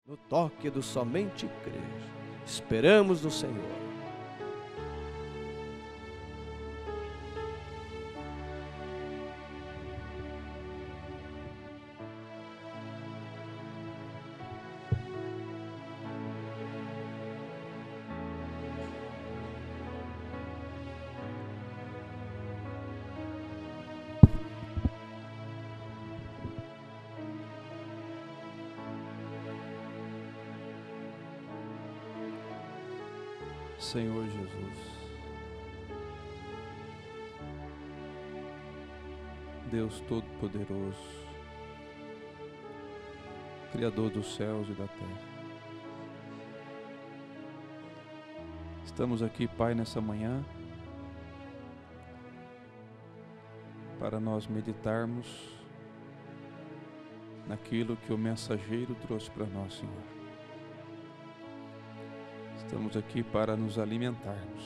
no toque do somente crer. Esperamos no Senhor. Senhor Jesus, Deus Todo-Poderoso, Criador dos céus e da terra, estamos aqui, Pai, nessa manhã, para nós meditarmos naquilo que o mensageiro trouxe para nós, Senhor. Estamos aqui para nos alimentarmos.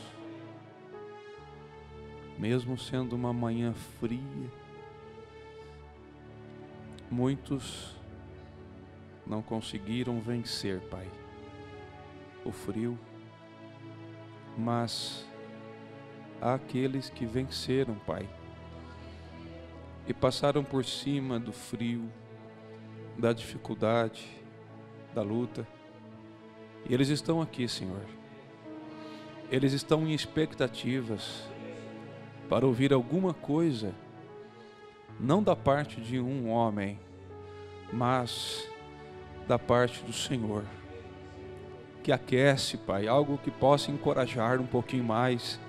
Mesmo sendo uma manhã fria, muitos não conseguiram vencer, Pai, o frio, mas há aqueles que venceram, Pai, e passaram por cima do frio, da dificuldade, da luta. E eles estão aqui, Senhor. Eles estão em expectativas para ouvir alguma coisa, não da parte de um homem, mas da parte do Senhor, que aquece, Pai, algo que possa encorajar um pouquinho mais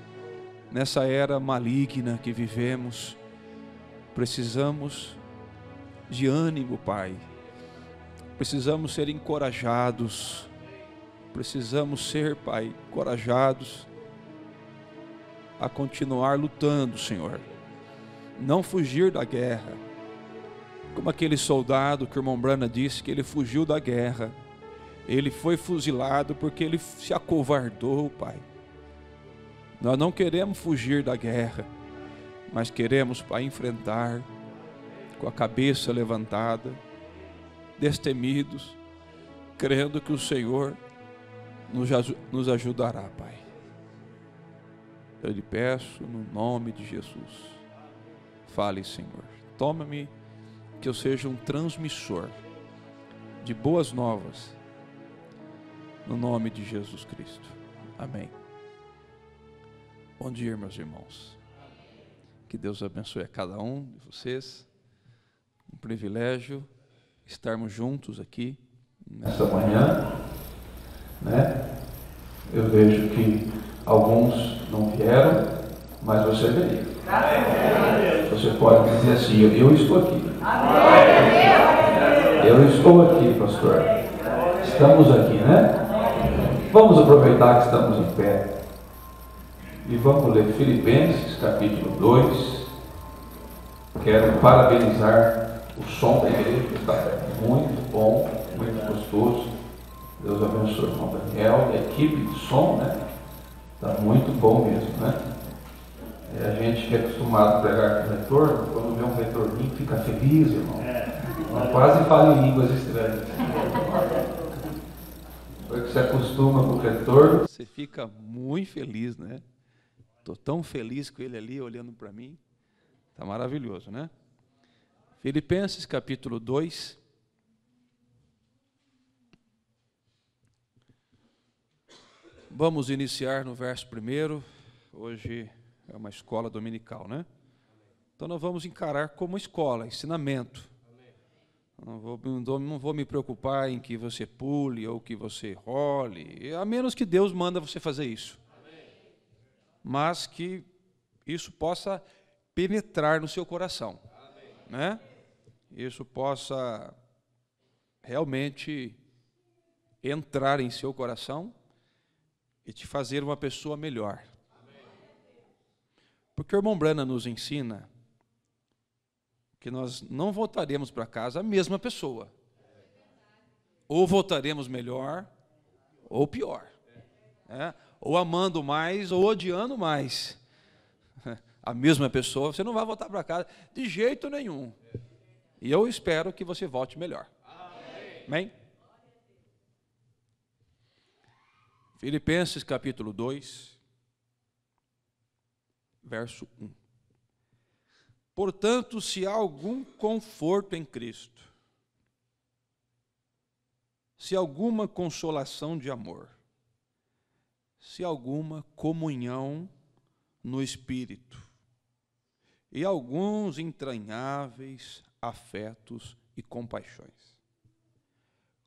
nessa era maligna que vivemos. Precisamos de ânimo, Pai. Precisamos ser encorajados. Precisamos ser, Pai, corajados a continuar lutando, Senhor. Não fugir da guerra. Como aquele soldado que o irmão Brana disse que ele fugiu da guerra. Ele foi fuzilado porque ele se acovardou, Pai. Nós não queremos fugir da guerra, mas queremos, Pai, enfrentar com a cabeça levantada, destemidos, crendo que o Senhor nos ajudará, Pai. Eu lhe peço no nome de Jesus. Fale, Senhor. Toma-me que eu seja um transmissor de boas novas, no nome de Jesus Cristo. Amém. Bom dia, meus irmãos. Que Deus abençoe a cada um de vocês. Um privilégio estarmos juntos aqui nesta manhã, né? Eu vejo que alguns não vieram, mas você veio. Você pode dizer assim: eu estou aqui. Eu estou aqui, pastor. Estamos aqui, né? Vamos aproveitar que estamos em pé e vamos ler Filipenses capítulo 2. Quero parabenizar o som da igreja, que está muito bom, muito gostoso. Deus abençoe o irmão Daniel e a equipe de som, né? Está muito bom mesmo, né? A gente que é acostumado a pregar com retorno, quando vê um retorninho, fica feliz, irmão. Quase fala em línguas estranhas. Depois que você acostuma com o retorno, você fica muito feliz, né? Estou tão feliz com ele ali olhando para mim. Está maravilhoso, né? Filipenses capítulo 2. Vamos iniciar no verso 1. Hoje é uma escola dominical, né? Então nós vamos encarar como escola, ensinamento. Não vou me preocupar em que você pule ou que você role, a menos que Deus manda você fazer isso. Mas que isso possa penetrar no seu coração, né? Isso possa realmente entrar em seu coração e te fazer uma pessoa melhor. Porque o irmão Brana nos ensina que nós não voltaremos para casa a mesma pessoa. Ou voltaremos melhor, ou pior. Né? Ou amando mais, ou odiando mais. A mesma pessoa, você não vai voltar para casa de jeito nenhum. E eu espero que você volte melhor. Amém? Filipenses capítulo 2, verso 1. Portanto, se há algum conforto em Cristo, se alguma consolação de amor, se alguma comunhão no Espírito, e alguns entranháveis afetos e compaixões,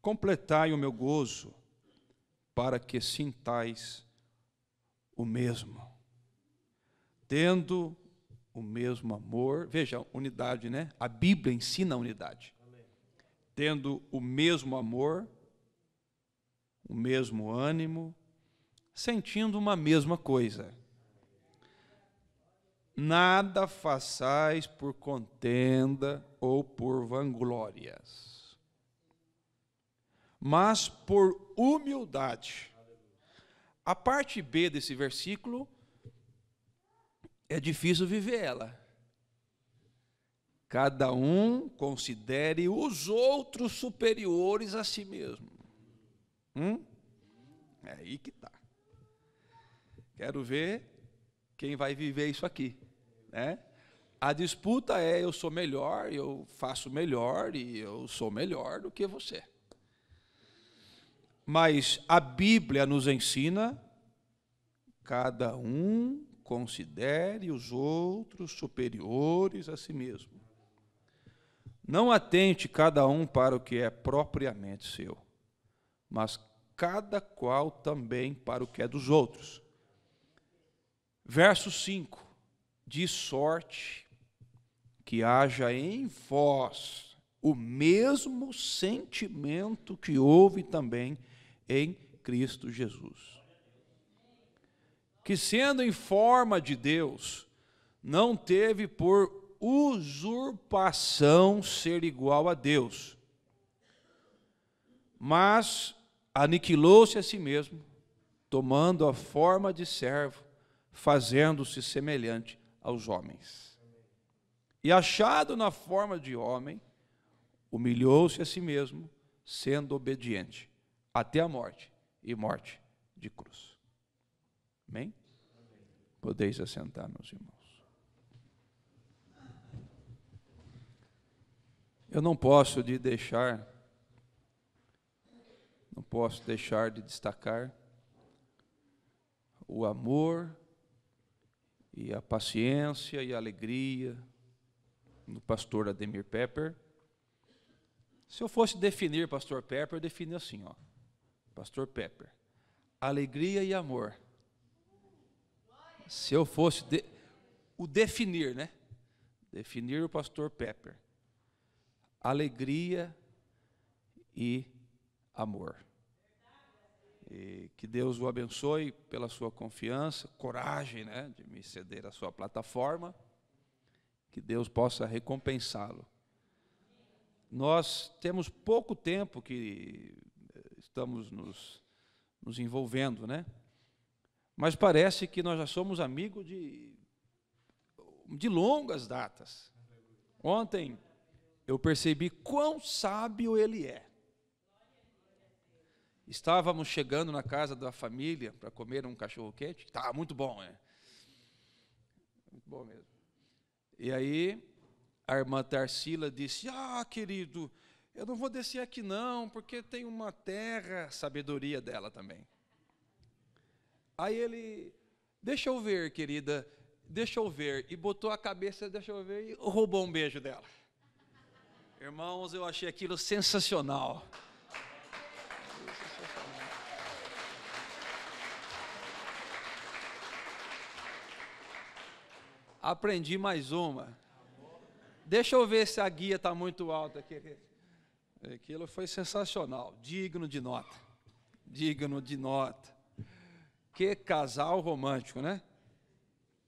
completai o meu gozo, para que sintais o mesmo, tendo o mesmo amor. Veja, unidade, né? A Bíblia ensina a unidade. Amém. Tendo o mesmo amor, o mesmo ânimo, sentindo uma mesma coisa. Nada façais por contenda ou por vanglórias, mas por humildade. A parte B desse versículo é difícil viver ela. Cada um considere os outros superiores a si mesmo. É aí que está. Quero ver quem vai viver isso aqui, né? A disputa é: eu sou melhor, eu faço melhor e eu sou melhor do que você. Mas a Bíblia nos ensina: cada um considere os outros superiores a si mesmo. Não atente cada um para o que é propriamente seu, mas cada qual também para o que é dos outros. Verso 5, de sorte que haja em vós o mesmo sentimento que houve também em Cristo Jesus, que sendo em forma de Deus, não teve por usurpação ser igual a Deus, mas aniquilou-se a si mesmo, tomando a forma de servo, fazendo-se semelhante aos homens. E achado na forma de homem, humilhou-se a si mesmo, sendo obediente até a morte, e morte de cruz. Amém? Podeis assentar, meus irmãos. Eu não posso deixar de destacar o amor e a paciência e a alegria do pastor Ademir Pepper. Se eu fosse definir pastor Pepper, eu defino assim, ó. Pastor Pepper, alegria e amor. Se eu fosse definir, né? Definir o pastor Pepper, alegria e amor. E que Deus o abençoe pela sua confiança, coragem, né, de me ceder a sua plataforma, que Deus possa recompensá-lo. Nós temos pouco tempo que estamos nos envolvendo, né? Mas parece que nós já somos amigos de longas datas. Ontem eu percebi quão sábio ele é. Estávamos chegando na casa da família para comer um cachorro-quente, que estava muito bom, né? Muito bom mesmo. E aí a irmã Tarsila disse: querido, eu não vou descer aqui não, porque tem uma terra, sabedoria dela também. Aí ele: deixa eu ver, querida, deixa eu ver, e botou a cabeça, deixa eu ver, e roubou um beijo dela. Irmãos, eu achei aquilo sensacional. Aprendi mais uma. Deixa eu ver se a guia está muito alta aqui. Aquilo foi sensacional, digno de nota. Digno de nota. Que casal romântico, né?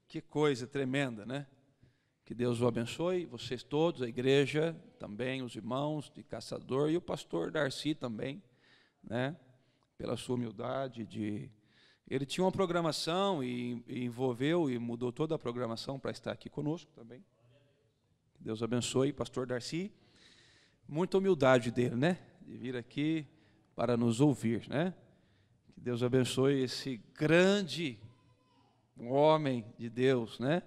Que coisa tremenda, né? Que Deus o abençoe, vocês todos, a igreja, também os irmãos de Caçador e o pastor Darcy também, né? Pela sua humildade de... Ele tinha uma programação e envolveu e mudou toda a programação para estar aqui conosco também. Que Deus abençoe, pastor Darcy. Muita humildade dele, né? De vir aqui para nos ouvir, né? Que Deus abençoe esse grande homem de Deus, né?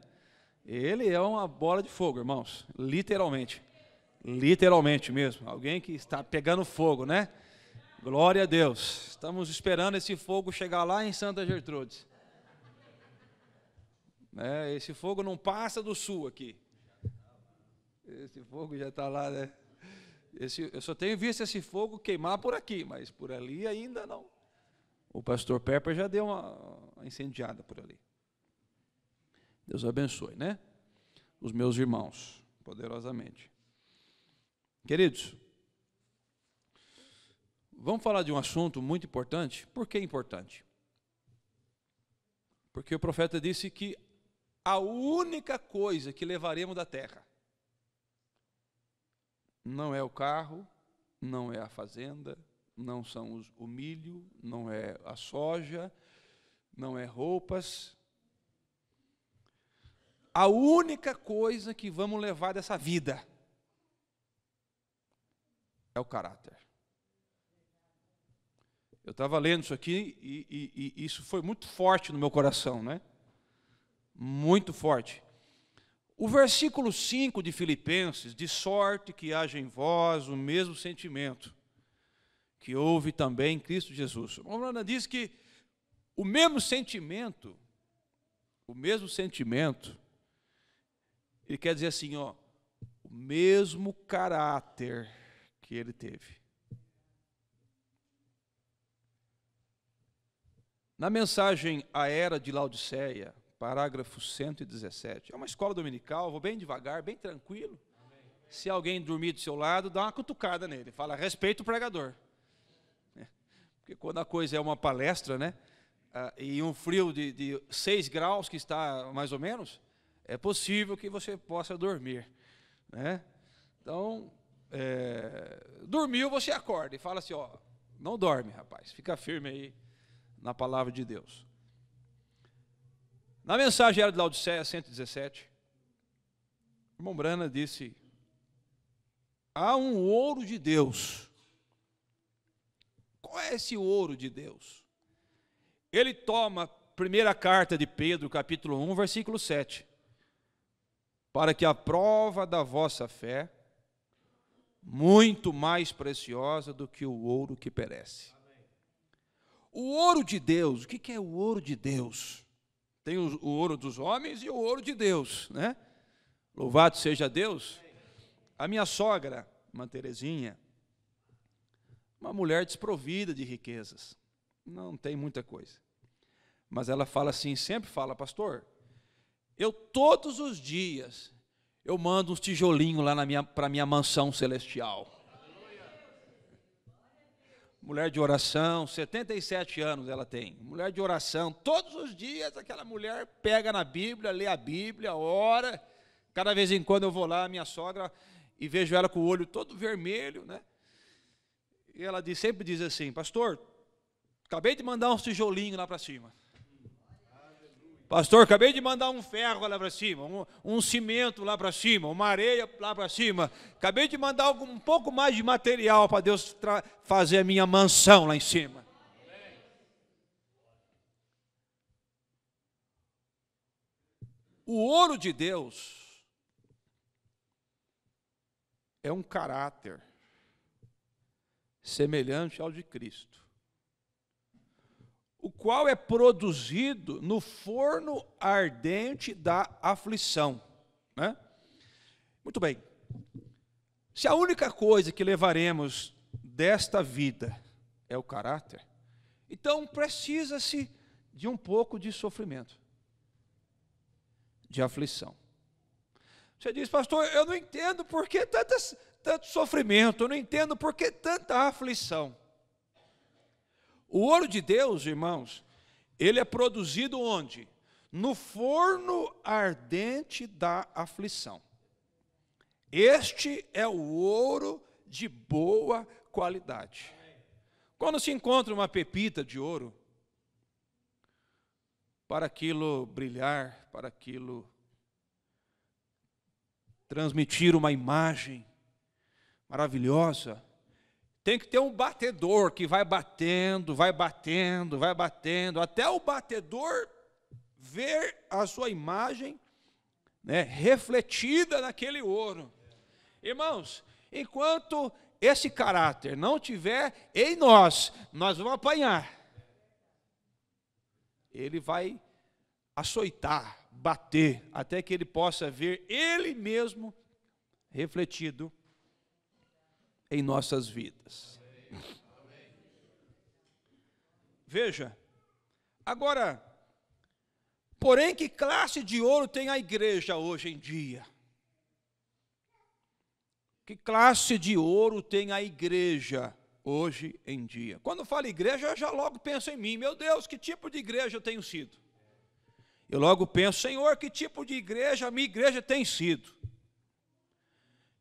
Ele é uma bola de fogo, irmãos, literalmente. Literalmente mesmo. Alguém que está pegando fogo, né? Glória a Deus. Estamos esperando esse fogo chegar lá em Santa Gertrudes. Esse fogo não passa do sul aqui. Esse fogo já está lá, né? Eu só tenho visto esse fogo queimar por aqui, mas por ali ainda não. O pastor Pepper já deu uma incendiada por ali. Deus abençoe, né? Os meus irmãos, poderosamente. Queridos, vamos falar de um assunto muito importante. Por que importante? Porque o profeta disse que a única coisa que levaremos da terra não é o carro, não é a fazenda, não são o milho, não é a soja, não é roupas. A única coisa que vamos levar dessa vida é o caráter. Eu estava lendo isso aqui e isso foi muito forte no meu coração, né? Muito forte. O versículo 5 de Filipenses, de sorte que haja em vós o mesmo sentimento que houve também em Cristo Jesus. A Romana diz que o mesmo sentimento, ele quer dizer assim, ó, o mesmo caráter que ele teve. Na mensagem à era de Laodiceia, parágrafo 117, é uma escola dominical, vou bem devagar, bem tranquilo. Se alguém dormir do seu lado, dá uma cutucada nele, fala, respeita o pregador. Porque quando a coisa é uma palestra, né, e um frio de 6 graus, que está mais ou menos, é possível que você possa dormir, né? Então, dormiu, você acorda e fala assim, ó, não dorme, rapaz, fica firme aí na palavra de Deus. Na mensagem era de Laodiceia 117, o irmão Brana disse, há um ouro de Deus. Qual é esse ouro de Deus? Ele toma a primeira carta de Pedro, capítulo 1, versículo 7. Para que a prova da vossa fé, muito mais preciosa do que o ouro que perece. O ouro de Deus, o que é o ouro de Deus? Tem o ouro dos homens e o ouro de Deus, né? Louvado seja Deus. A minha sogra, uma Terezinha, uma mulher desprovida de riquezas, não tem muita coisa. Mas ela fala assim, sempre fala, pastor, eu todos os dias, eu mando uns tijolinhos lá para a minha mansão celestial. Mulher de oração, 77 anos ela tem. Mulher de oração, todos os dias aquela mulher pega na Bíblia, lê a Bíblia, ora. Cada vez em quando eu vou lá, minha sogra, e vejo ela com o olho todo vermelho, né? E ela sempre diz assim, pastor, acabei de mandar uns tijolinhos lá para cima. Pastor, acabei de mandar um ferro lá para cima, um cimento lá para cima, uma areia lá para cima. Acabei de mandar um pouco mais de material para Deus fazer a minha mansão lá em cima. O ouro de Deus é um caráter semelhante ao de Cristo, o qual é produzido no forno ardente da aflição, né? Muito bem. Se a única coisa que levaremos desta vida é o caráter, então precisa-se de um pouco de sofrimento, de aflição. Você diz, pastor, eu não entendo por que tanto sofrimento, eu não entendo por que tanta aflição. O ouro de Deus, irmãos, ele é produzido onde? No forno ardente da aflição. Este é o ouro de boa qualidade. Quando se encontra uma pepita de ouro, para aquilo brilhar, para aquilo transmitir uma imagem maravilhosa, tem que ter um batedor que vai batendo, vai batendo, vai batendo, até o batedor ver a sua imagem, né, refletida naquele ouro. Irmãos, enquanto esse caráter não tiver em nós vamos apanhar. Ele vai açoitar, bater, até que ele possa ver ele mesmo refletido em nossas vidas. Veja, agora, porém, que classe de ouro tem a igreja hoje em dia? Que classe de ouro tem a igreja hoje em dia? Quando falo igreja, eu já logo penso em mim. Meu Deus, que tipo de igreja eu tenho sido? Eu logo penso, Senhor, que tipo de igreja a minha igreja tem sido?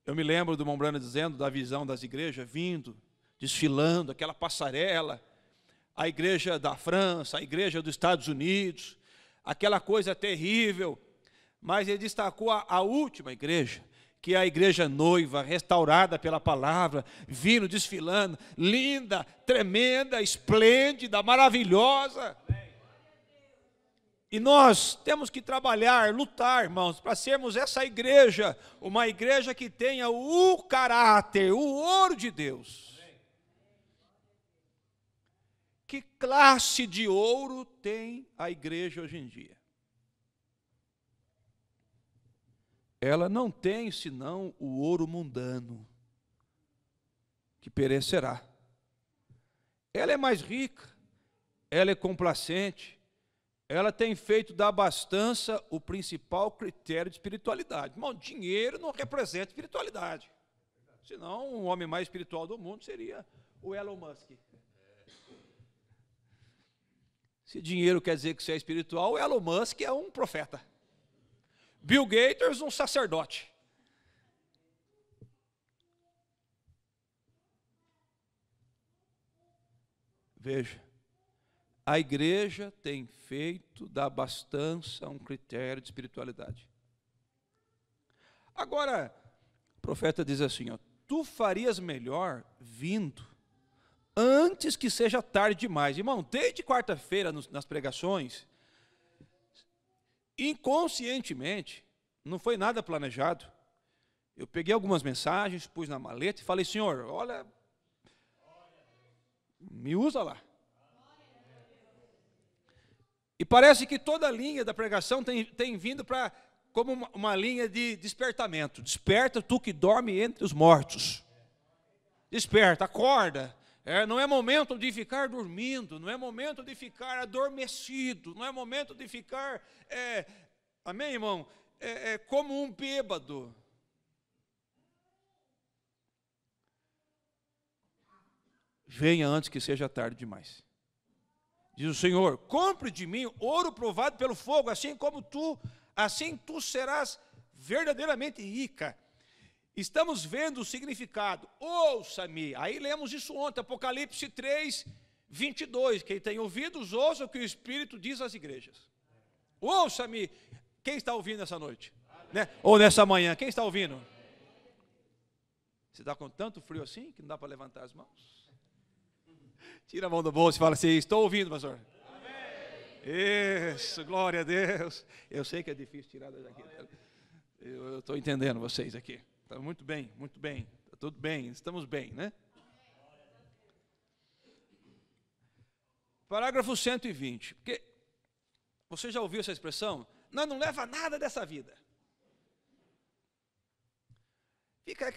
Eu me lembro do Mombrana dizendo da visão das igrejas, vindo, desfilando, aquela passarela, a igreja da França, a igreja dos Estados Unidos, aquela coisa terrível, mas ele destacou a última igreja, que é a igreja noiva, restaurada pela palavra, vindo, desfilando, linda, tremenda, esplêndida, maravilhosa. E nós temos que trabalhar, lutar, irmãos, para sermos essa igreja, uma igreja que tenha o caráter, o ouro de Deus. Que classe de ouro tem a igreja hoje em dia? Ela não tem senão o ouro mundano, que perecerá. Ela é mais rica, ela é complacente, ela tem feito da abastança o principal critério de espiritualidade. Irmão, dinheiro não representa espiritualidade. Senão, o homem mais espiritual do mundo seria o Elon Musk. Se dinheiro quer dizer que você é espiritual, o Elon Musk é um profeta. Bill Gates, um sacerdote. Veja, a igreja tem feito da abastança um critério de espiritualidade. Agora, o profeta diz assim, ó, tu farias melhor vindo antes que seja tarde demais. Irmão, desde quarta-feira nas pregações, inconscientemente, não foi nada planejado. Eu peguei algumas mensagens, pus na maleta e falei, Senhor, olha, me usa lá. E parece que toda a linha da pregação tem vindo como uma linha de despertamento. Desperta tu que dorme entre os mortos. Desperta, acorda. Não é momento de ficar dormindo, não é momento de ficar adormecido, não é momento de ficar, amém, irmão? Como um bêbado. Venha antes que seja tarde demais. Diz o Senhor, compre de mim ouro provado pelo fogo, assim tu serás verdadeiramente rica. Estamos vendo o significado. Ouça-me. Aí lemos isso ontem, Apocalipse 3, 22. Quem tem ouvidos, ouça o que o Espírito diz às igrejas. Ouça-me. Quem está ouvindo essa noite? Né? Ou nessa manhã, quem está ouvindo? Você está com tanto frio assim que não dá para levantar as mãos? Tira a mão do bolso e fala assim, estou ouvindo, pastor. Amém. Isso, glória a Deus. Eu sei que é difícil tirar daqui. Eu estou entendendo vocês aqui. Está muito bem, está tudo bem, estamos bem, né? Parágrafo 120. Porque você já ouviu essa expressão? Nós não leva nada dessa vida. Fica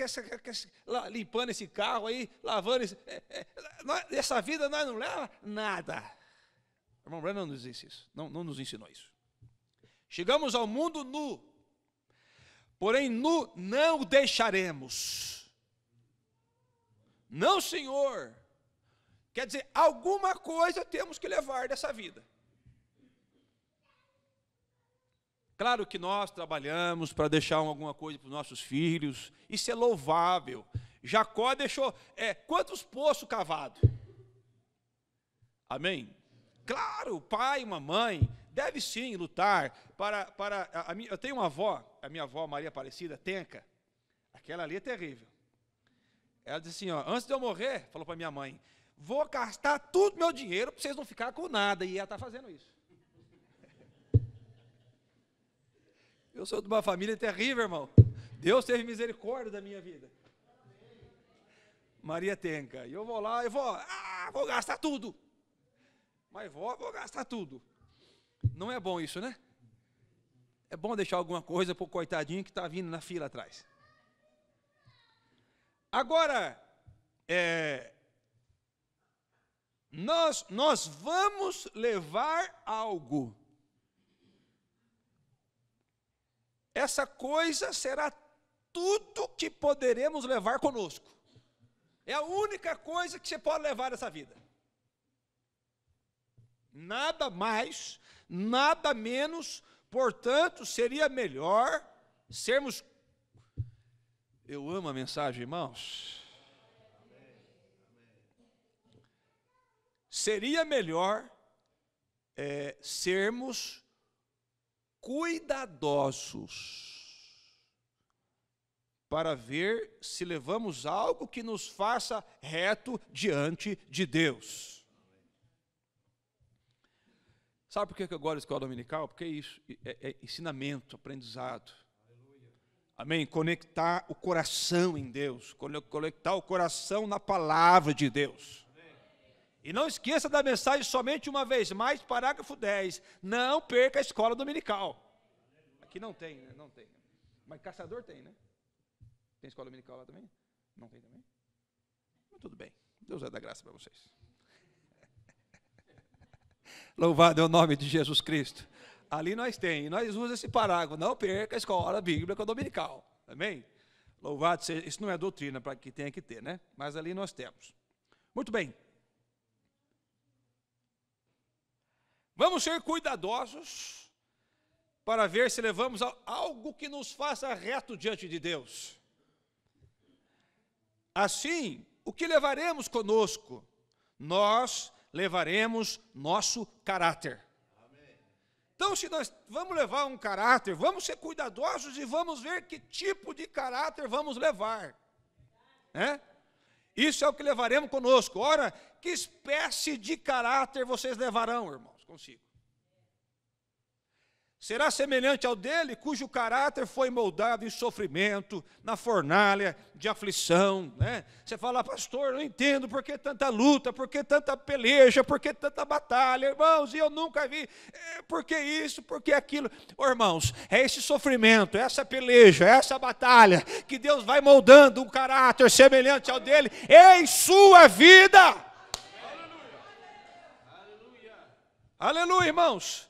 limpando esse carro aí, lavando essa vida nós não leva nada. O irmão Branham não nos disse isso, não nos ensinou isso. Chegamos ao mundo nu, porém nu não o deixaremos. Não, Senhor. Quer dizer, alguma coisa temos que levar dessa vida. Claro que nós trabalhamos para deixar alguma coisa para os nossos filhos, isso é louvável. Jacó deixou, quantos poços cavados? Amém? Claro, o pai e uma mãe deve sim lutar eu tenho uma avó, a minha avó Maria Aparecida, Tenca, aquela ali é terrível. Ela disse assim, ó, antes de eu morrer, falou para minha mãe, vou gastar tudo meu dinheiro para vocês não ficarem com nada. E ela está fazendo isso. Eu sou de uma família terrível, irmão. Deus teve misericórdia da minha vida. Maria Tenca. E eu vou lá, vou gastar tudo. Mas vou gastar tudo. Não é bom isso, né? É bom deixar alguma coisa para o coitadinho que está vindo na fila atrás. Agora, nós vamos levar algo. Essa coisa será tudo que poderemos levar conosco. É a única coisa que você pode levar nessa vida. Nada mais, nada menos, portanto, seria melhor sermos... Eu amo a mensagem, irmãos. Seria melhor sermos cuidadosos para ver se levamos algo que nos faça reto diante de Deus. Sabe por que eu gosto da escola dominical? Porque é isso, é ensinamento, aprendizado. Amém? Conectar o coração em Deus, conectar o coração na palavra de Deus. E não esqueça da mensagem somente uma vez mais, parágrafo 10. Não perca a escola dominical. Aqui não tem, né? Não tem. Mas Caçador tem, né? Tem escola dominical lá também? Não tem também? Mas tudo bem. Deus vai dar graça para vocês. Louvado é o nome de Jesus Cristo. Ali nós temos, e nós usamos esse parágrafo. Não perca a escola bíblica dominical. Amém? Louvado seja, isso não é doutrina para que tenha que ter, né? Mas ali nós temos. Muito bem. Vamos ser cuidadosos para ver se levamos algo que nos faça reto diante de Deus. Assim, o que levaremos conosco? Nós levaremos nosso caráter. Então, se nós vamos levar um caráter, vamos ser cuidadosos e vamos ver que tipo de caráter vamos levar. Isso é o que levaremos conosco. Ora, que espécie de caráter vocês levarão, irmãos, consigo? Será semelhante ao dele, cujo caráter foi moldado em sofrimento, na fornalha de aflição, né? Você fala, pastor, não entendo por que tanta luta, por que tanta peleja, por que tanta batalha, irmãos, e eu nunca vi, por que isso, por que aquilo? Irmãos, é esse sofrimento, essa peleja, essa batalha, que Deus vai moldando um caráter semelhante ao dele em sua vida. Aleluia, aleluia, irmãos.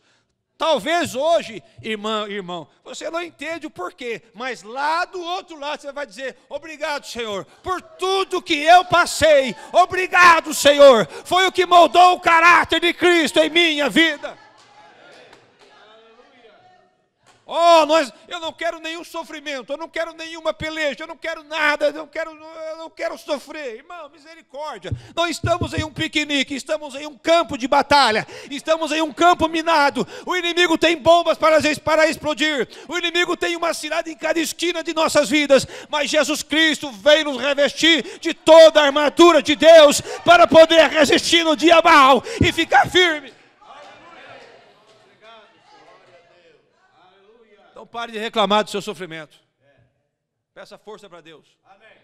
Talvez hoje, irmão, você não entende o porquê, mas lá do outro lado você vai dizer, obrigado, Senhor, por tudo que eu passei, obrigado, Senhor, foi o que moldou o caráter de Cristo em minha vida. Eu não quero nenhum sofrimento, eu não quero nenhuma peleja, eu não quero nada, eu não quero sofrer. Irmão, misericórdia. Nós estamos em um piquenique, estamos em um campo de batalha, estamos em um campo minado. O inimigo tem bombas para explodir, o inimigo tem uma cilada em cada esquina de nossas vidas, mas Jesus Cristo veio nos revestir de toda a armadura de Deus para poder resistir no dia mau e ficar firme. Então pare de reclamar do seu sofrimento. Peça força para Deus. Amém.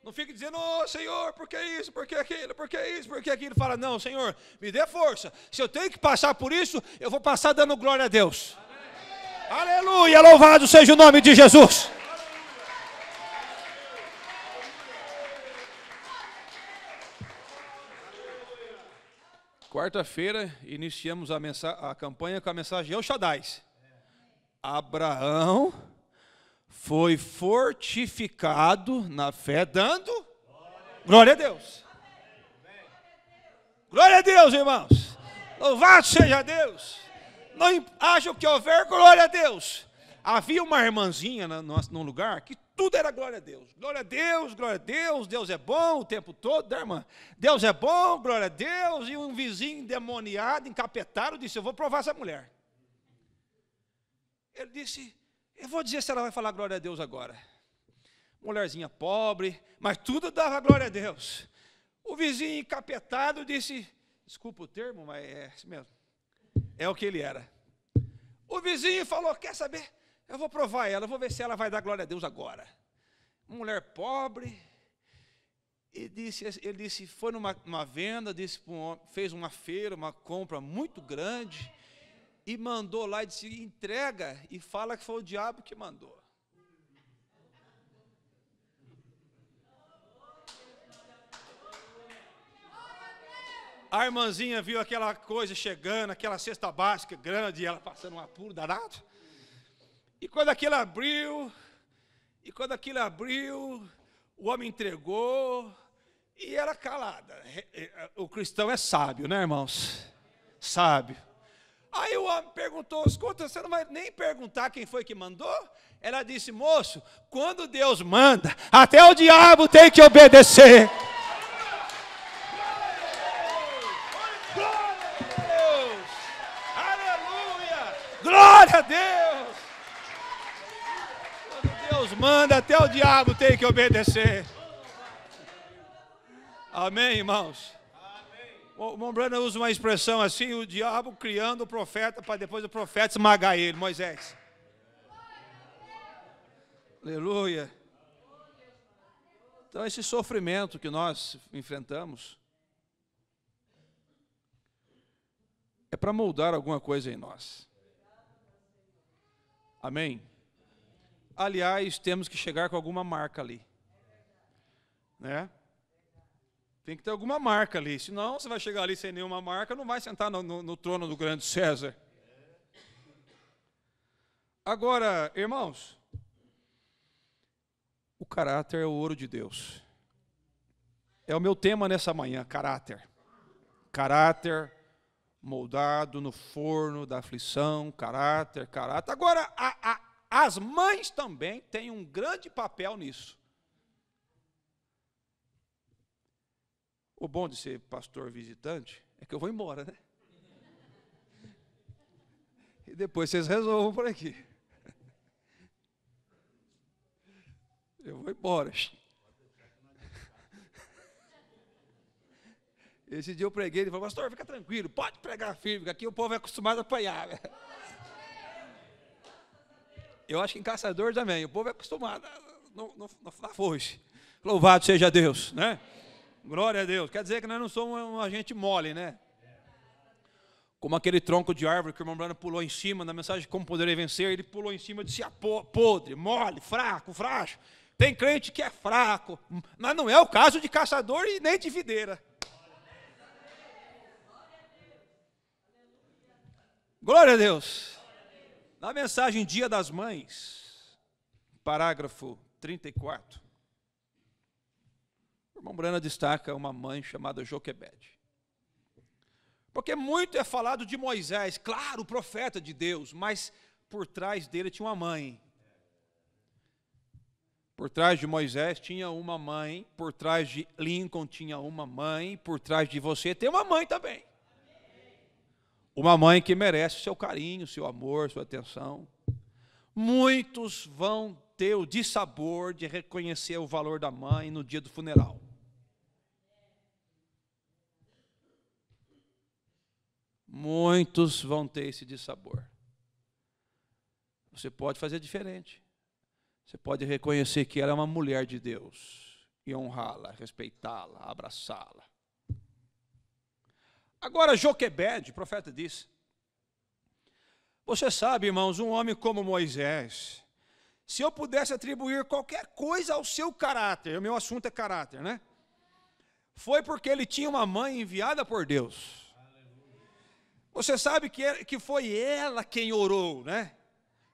Não fique dizendo, Senhor, por que isso, por que aquilo, por que isso, por que aquilo. Fala, não, Senhor, me dê força. Se eu tenho que passar por isso, eu vou passar dando glória a Deus. Amém. Aleluia, louvado seja o nome de Jesus. Quarta-feira, iniciamos a campanha com a mensagem El Shaddai. Abraão foi fortificado na fé, dando glória a Deus. Glória a Deus, irmãos. Louvado seja Deus. Não haja o que houver, glória a Deus. Havia uma irmãzinha num lugar que tudo era glória a Deus. Glória a Deus, glória a Deus. Deus é bom o tempo todo, né, irmã? Deus é bom, glória a Deus. E um vizinho endemoniado, encapetado, disse, eu vou provar essa mulher. Ele disse, eu vou dizer se ela vai falar glória a Deus agora. mulherzinha pobre, mas tudo dava glória a Deus. O vizinho encapetado disse, desculpa o termo, mas é assim mesmo, é o que ele era. O vizinho falou, quer saber? Eu vou provar ela, eu vou ver se ela vai dar glória a Deus agora. Mulher pobre, e ele disse, foi numa venda, fez uma feira, uma compra muito grande, e mandou lá e disse, entrega e fala que foi o diabo que mandou. A irmãzinha viu aquela coisa chegando, aquela cesta básica grande, e ela passando um apuro danado. E quando aquilo abriu, o homem entregou, e era calada. O cristão é sábio, né, irmãos? Sábio. Aí o homem perguntou, escuta, você não vai nem perguntar quem foi que mandou? Ela disse, moço, quando Deus manda, até o diabo tem que obedecer. Glória a Deus! Quando Deus manda, até o diabo tem que obedecer. Amém, irmãos? O Mombrana usa uma expressão assim, o diabo criando o profeta, para depois o profeta esmagar ele, Moisés. Aleluia. Então esse sofrimento que nós enfrentamos é para moldar alguma coisa em nós. Amém? Aliás, temos que chegar com alguma marca ali. Né? Tem que ter alguma marca ali. Senão, você vai chegar ali sem nenhuma marca, não vai sentar no trono do grande César. Agora, irmãos, o caráter é o ouro de Deus. É o meu tema nessa manhã, caráter. Caráter moldado no forno da aflição, caráter. Agora, as mães também têm um grande papel nisso. O bom de ser pastor visitante é que eu vou embora, né? E depois vocês resolvam por aqui. Eu vou embora. Esse dia eu preguei, ele falou, pastor, fica tranquilo, pode pregar firme, porque aqui o povo é acostumado a apanhar. Eu acho que em caçador também, o povo é acostumado na foice. Louvado seja Deus, né? Glória a Deus. Quer dizer que nós não somos um agente mole, né? Como aquele tronco de árvore que o irmão Brano pulou em cima, na mensagem de como poderei vencer, ele pulou em cima de si podre, mole, fraco, frágil. Tem crente que é fraco, mas não é o caso de caçador e nem de videira. Glória a Deus. Na mensagem Dia das Mães, parágrafo 34, o irmão Brana destaca uma mãe chamada Joquebede. Porque muito é falado de Moisés, claro, o profeta de Deus, mas por trás dele tinha uma mãe. Por trás de Moisés tinha uma mãe, por trás de Lincoln tinha uma mãe, por trás de você tem uma mãe também. Uma mãe que merece seu carinho, seu amor, sua atenção. Muitos vão ter o dissabor de reconhecer o valor da mãe no dia do funeral. Muitos vão ter esse dissabor. Você pode fazer diferente. Você pode reconhecer que ela é uma mulher de Deus e honrá-la, respeitá-la, abraçá-la. Agora, Joquebede, o profeta disse, você sabe, irmãos, um homem como Moisés, se eu pudesse atribuir qualquer coisa ao seu caráter, o meu assunto é caráter, né? Foi porque ele tinha uma mãe enviada por Deus. Você sabe que foi ela quem orou, né?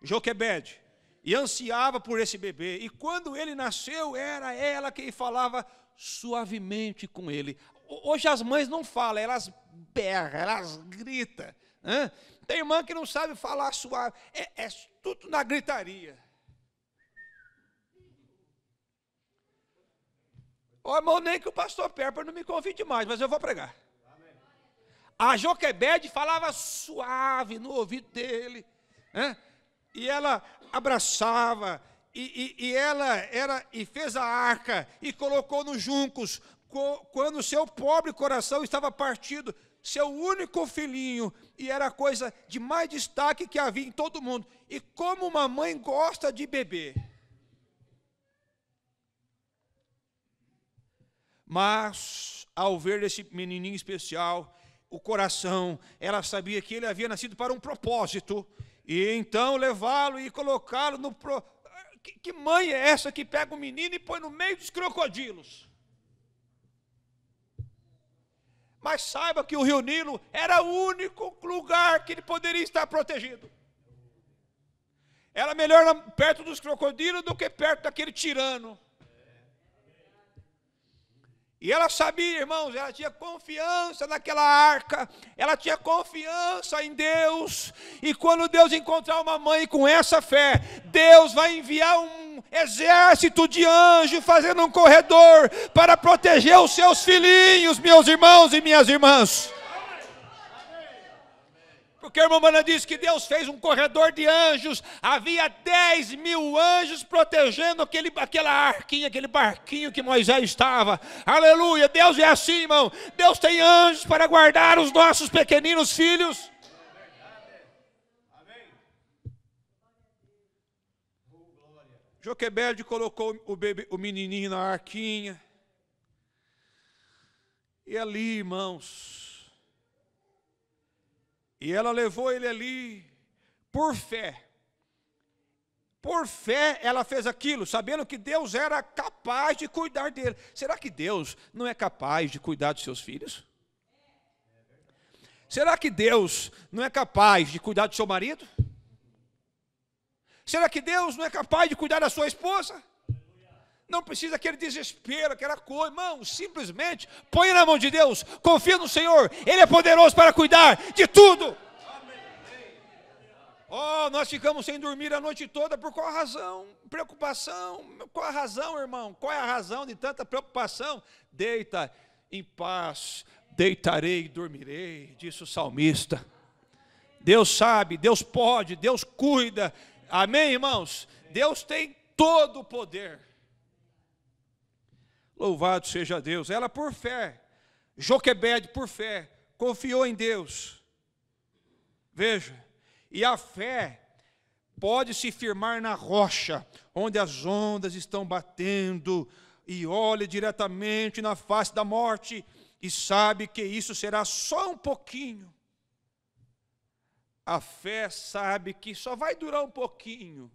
Joquebede, e ansiava por esse bebê, e quando ele nasceu, era ela quem falava suavemente com ele. Hoje as mães não falam, elas berram, elas gritam. Né? Tem irmã que não sabe falar suave, é tudo na gritaria. Ô irmão, nem que o pastor Pepper não me convide mais, mas eu vou pregar. A Joquebede falava suave no ouvido dele, né? E ela abraçava, e fez a arca e colocou nos juncos, quando seu pobre coração estava partido, seu único filhinho, e era a coisa de mais destaque que havia em todo mundo. E como uma mãe gosta de beber. Mas, ao ver esse menininho especial, o coração, ela sabia que ele havia nascido para um propósito, e então levá-lo e colocá-lo no... Que mãe é essa que pega o menino e põe no meio dos crocodilos? Mas saiba que o rio Nilo era o único lugar que ele poderia estar protegido. Era melhor perto dos crocodilos do que perto daquele tirano. E ela sabia, irmãos, ela tinha confiança naquela arca, ela tinha confiança em Deus, e quando Deus encontrar uma mãe com essa fé, Deus vai enviar um exército de anjos fazendo um corredor para proteger os seus filhinhos, meus irmãos e minhas irmãs. Porque a irmã Mana disse que Deus fez um corredor de anjos, havia 10.000 anjos protegendo aquela arquinha, aquele barquinho que Moisés estava. Aleluia, Deus é assim, irmão. Deus tem anjos para guardar os nossos pequeninos filhos. Joquebede colocou o menininho na arquinha. E ali, irmãos... E ela levou ele ali por fé. Por fé ela fez aquilo, sabendo que Deus era capaz de cuidar dele. Será que Deus não é capaz de cuidar dos seus filhos? Será que Deus não é capaz de cuidar do seu marido? Será que Deus não é capaz de cuidar da sua esposa? Não precisa aquele desespero, aquela coisa, irmão, simplesmente põe na mão de Deus, confia no Senhor, Ele é poderoso para cuidar de tudo. Oh, nós ficamos sem dormir a noite toda, por qual razão? Preocupação, qual a razão, irmão? Qual é a razão de tanta preocupação? Deita em paz, deitarei e dormirei, disse o salmista. Deus sabe, Deus pode, Deus cuida, amém, irmãos? Deus tem todo o poder. Louvado seja Deus. Ela por fé, Joquebede por fé, confiou em Deus. Veja, e a fé pode se firmar na rocha, onde as ondas estão batendo, e olha diretamente na face da morte, e sabe que isso será só um pouquinho. A fé sabe que só vai durar um pouquinho,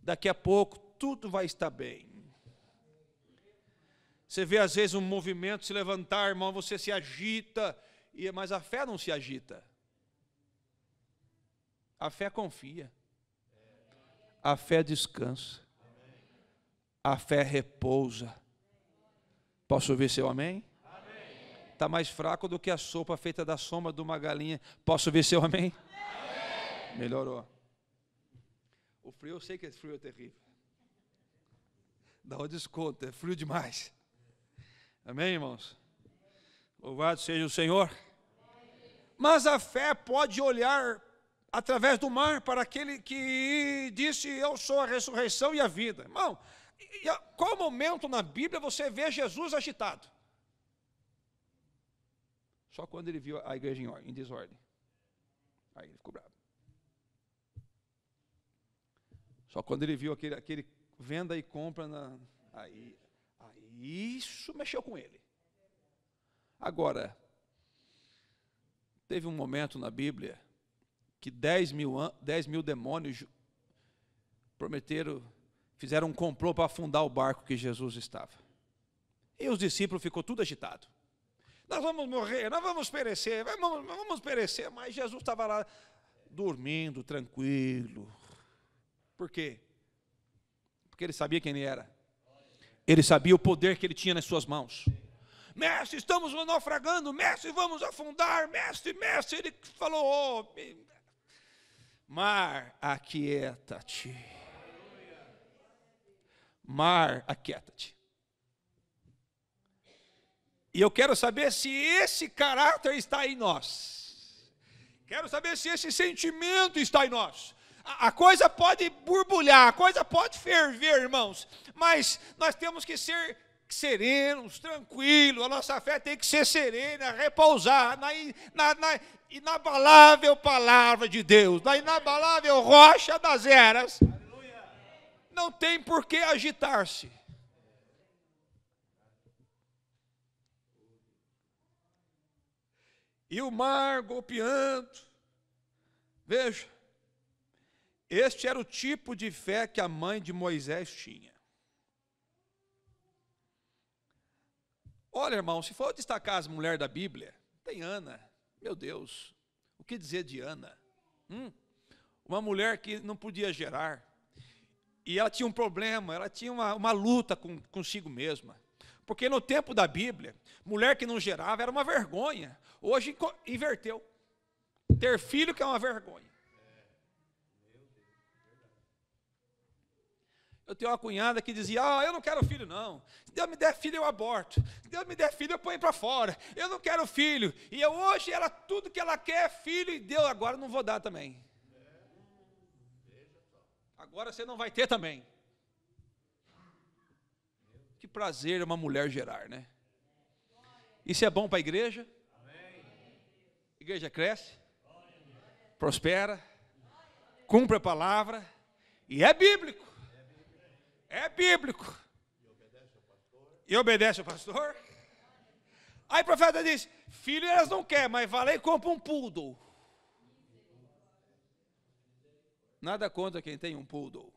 daqui a pouco tudo vai estar bem. Você vê às vezes um movimento se levantar, irmão, você se agita, mas a fé não se agita. A fé confia. A fé descansa. A fé repousa. Posso ouvir seu amém? Está mais fraco do que a sopa feita da soma de uma galinha. Posso ouvir seu amém? Amém. Melhorou. O frio, eu sei que esse frio é terrível. Dá um desconto, é frio demais. Amém, irmãos? Louvado seja o Senhor. Mas a fé pode olhar através do mar para aquele que disse: eu sou a ressurreição e a vida. Irmão, qual momento na Bíblia você vê Jesus agitado? Só quando ele viu a igreja em desordem. Aí ele ficou bravo. Só quando ele viu aquele venda e compra, aí isso mexeu com ele. Agora, teve um momento na Bíblia que 10 mil demônios fizeram um complô para afundar o barco que Jesus estava. E os discípulos ficou tudo agitado. Nós vamos morrer, nós vamos perecer, vamos perecer. Mas Jesus estava lá dormindo, tranquilo. Por quê? Porque ele sabia quem ele era. Ele sabia o poder que ele tinha nas suas mãos. Mestre, estamos naufragando, mestre, vamos afundar, mestre. Ele falou: oh, mar, aquieta-te. Mar, aquieta-te. E eu quero saber se esse caráter está em nós. Quero saber se esse sentimento está em nós. A coisa pode borbulhar, a coisa pode ferver, irmãos, mas nós temos que ser serenos, tranquilos, a nossa fé tem que ser serena, repousar na inabalável palavra de Deus, na inabalável rocha das eras. Não tem por que agitar-se. E o mar golpeando. Veja, este era o tipo de fé que a mãe de Moisés tinha. Olha, irmão, se for destacar as mulheres da Bíblia, tem Ana. Meu Deus, o que dizer de Ana? Uma mulher que não podia gerar. E ela tinha um problema, ela tinha uma luta consigo mesma. Porque no tempo da Bíblia, mulher que não gerava era uma vergonha. Hoje inverteu. Ter filho que é uma vergonha. Eu tenho uma cunhada que dizia, eu não quero filho não. Se Deus me der filho, eu aborto. Se Deus me der filho, eu ponho para fora. Eu não quero filho. E hoje, tudo que ela quer é filho, e Deus, agora não vou dar também. Agora você não vai ter também. Que prazer uma mulher gerar, né? Isso é bom para a igreja? A igreja cresce, prospera, cumpre a palavra, e é bíblico. É bíblico. E obedece ao pastor. Aí o profeta diz, filho elas não querem, mas vai lá e compra um poodle. Nada contra quem tem um poodle.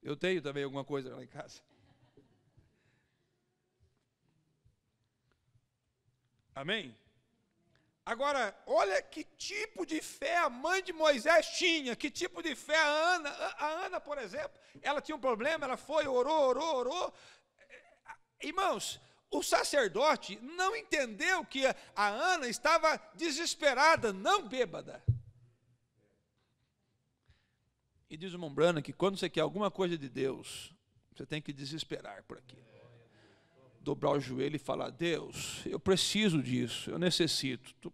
Eu tenho também alguma coisa lá em casa. Amém? Agora, olha que tipo de fé a mãe de Moisés tinha, que tipo de fé a Ana. A Ana, por exemplo, ela tinha um problema, ela foi, orou. Irmãos, o sacerdote não entendeu que a Ana estava desesperada, não bêbada. E diz o Mombrana que quando você quer alguma coisa de Deus, você tem que desesperar por aquilo. Dobrar o joelho e falar, Deus, eu preciso disso, eu necessito.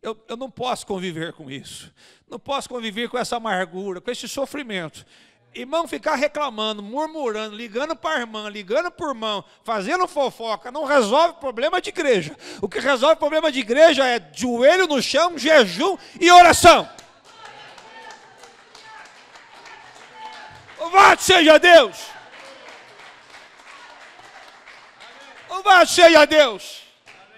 Eu não posso conviver com isso. Não posso conviver com essa amargura, com esse sofrimento. Irmão, ficar reclamando, murmurando, ligando para a irmã, ligando para o irmão, fazendo fofoca, não resolve problema de igreja. O que resolve problema de igreja é joelho no chão, jejum e oração. Louvado seja Deus! Louvado seja Deus!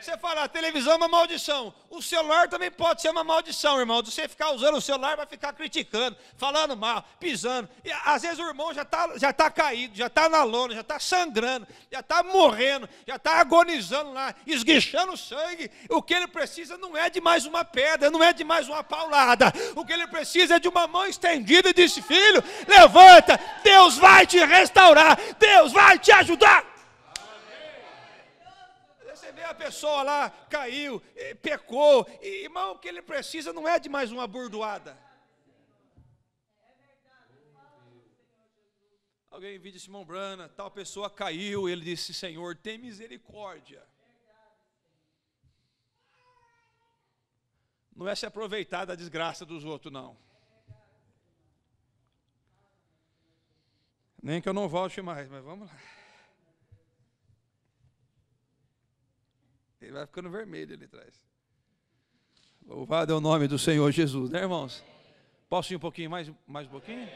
Você fala, a televisão é uma maldição. O celular também pode ser uma maldição, irmão. Você ficar usando o celular, vai ficar criticando, falando mal, pisando. E às vezes o irmão já tá caído, já está na lona, já está sangrando, já está morrendo, já está agonizando lá, esguichando sangue. O que ele precisa não é de mais uma pedra, não é de mais uma paulada. O que ele precisa é de uma mão estendida e disse, filho, levanta, Deus vai te restaurar, Deus vai te ajudar. A pessoa lá caiu, pecou, e, irmão, o que ele precisa não é de mais uma burdoada. Alguém viu de Simão Brana, tal pessoa caiu, ele disse, Senhor, tem misericórdia. Não é se aproveitar da desgraça dos outros, não. Nem que eu não volte mais, mas vamos lá. Ele vai ficando vermelho ali atrás. Louvado é o nome do Senhor Jesus, né, irmãos? Posso ir um pouquinho mais um pouquinho?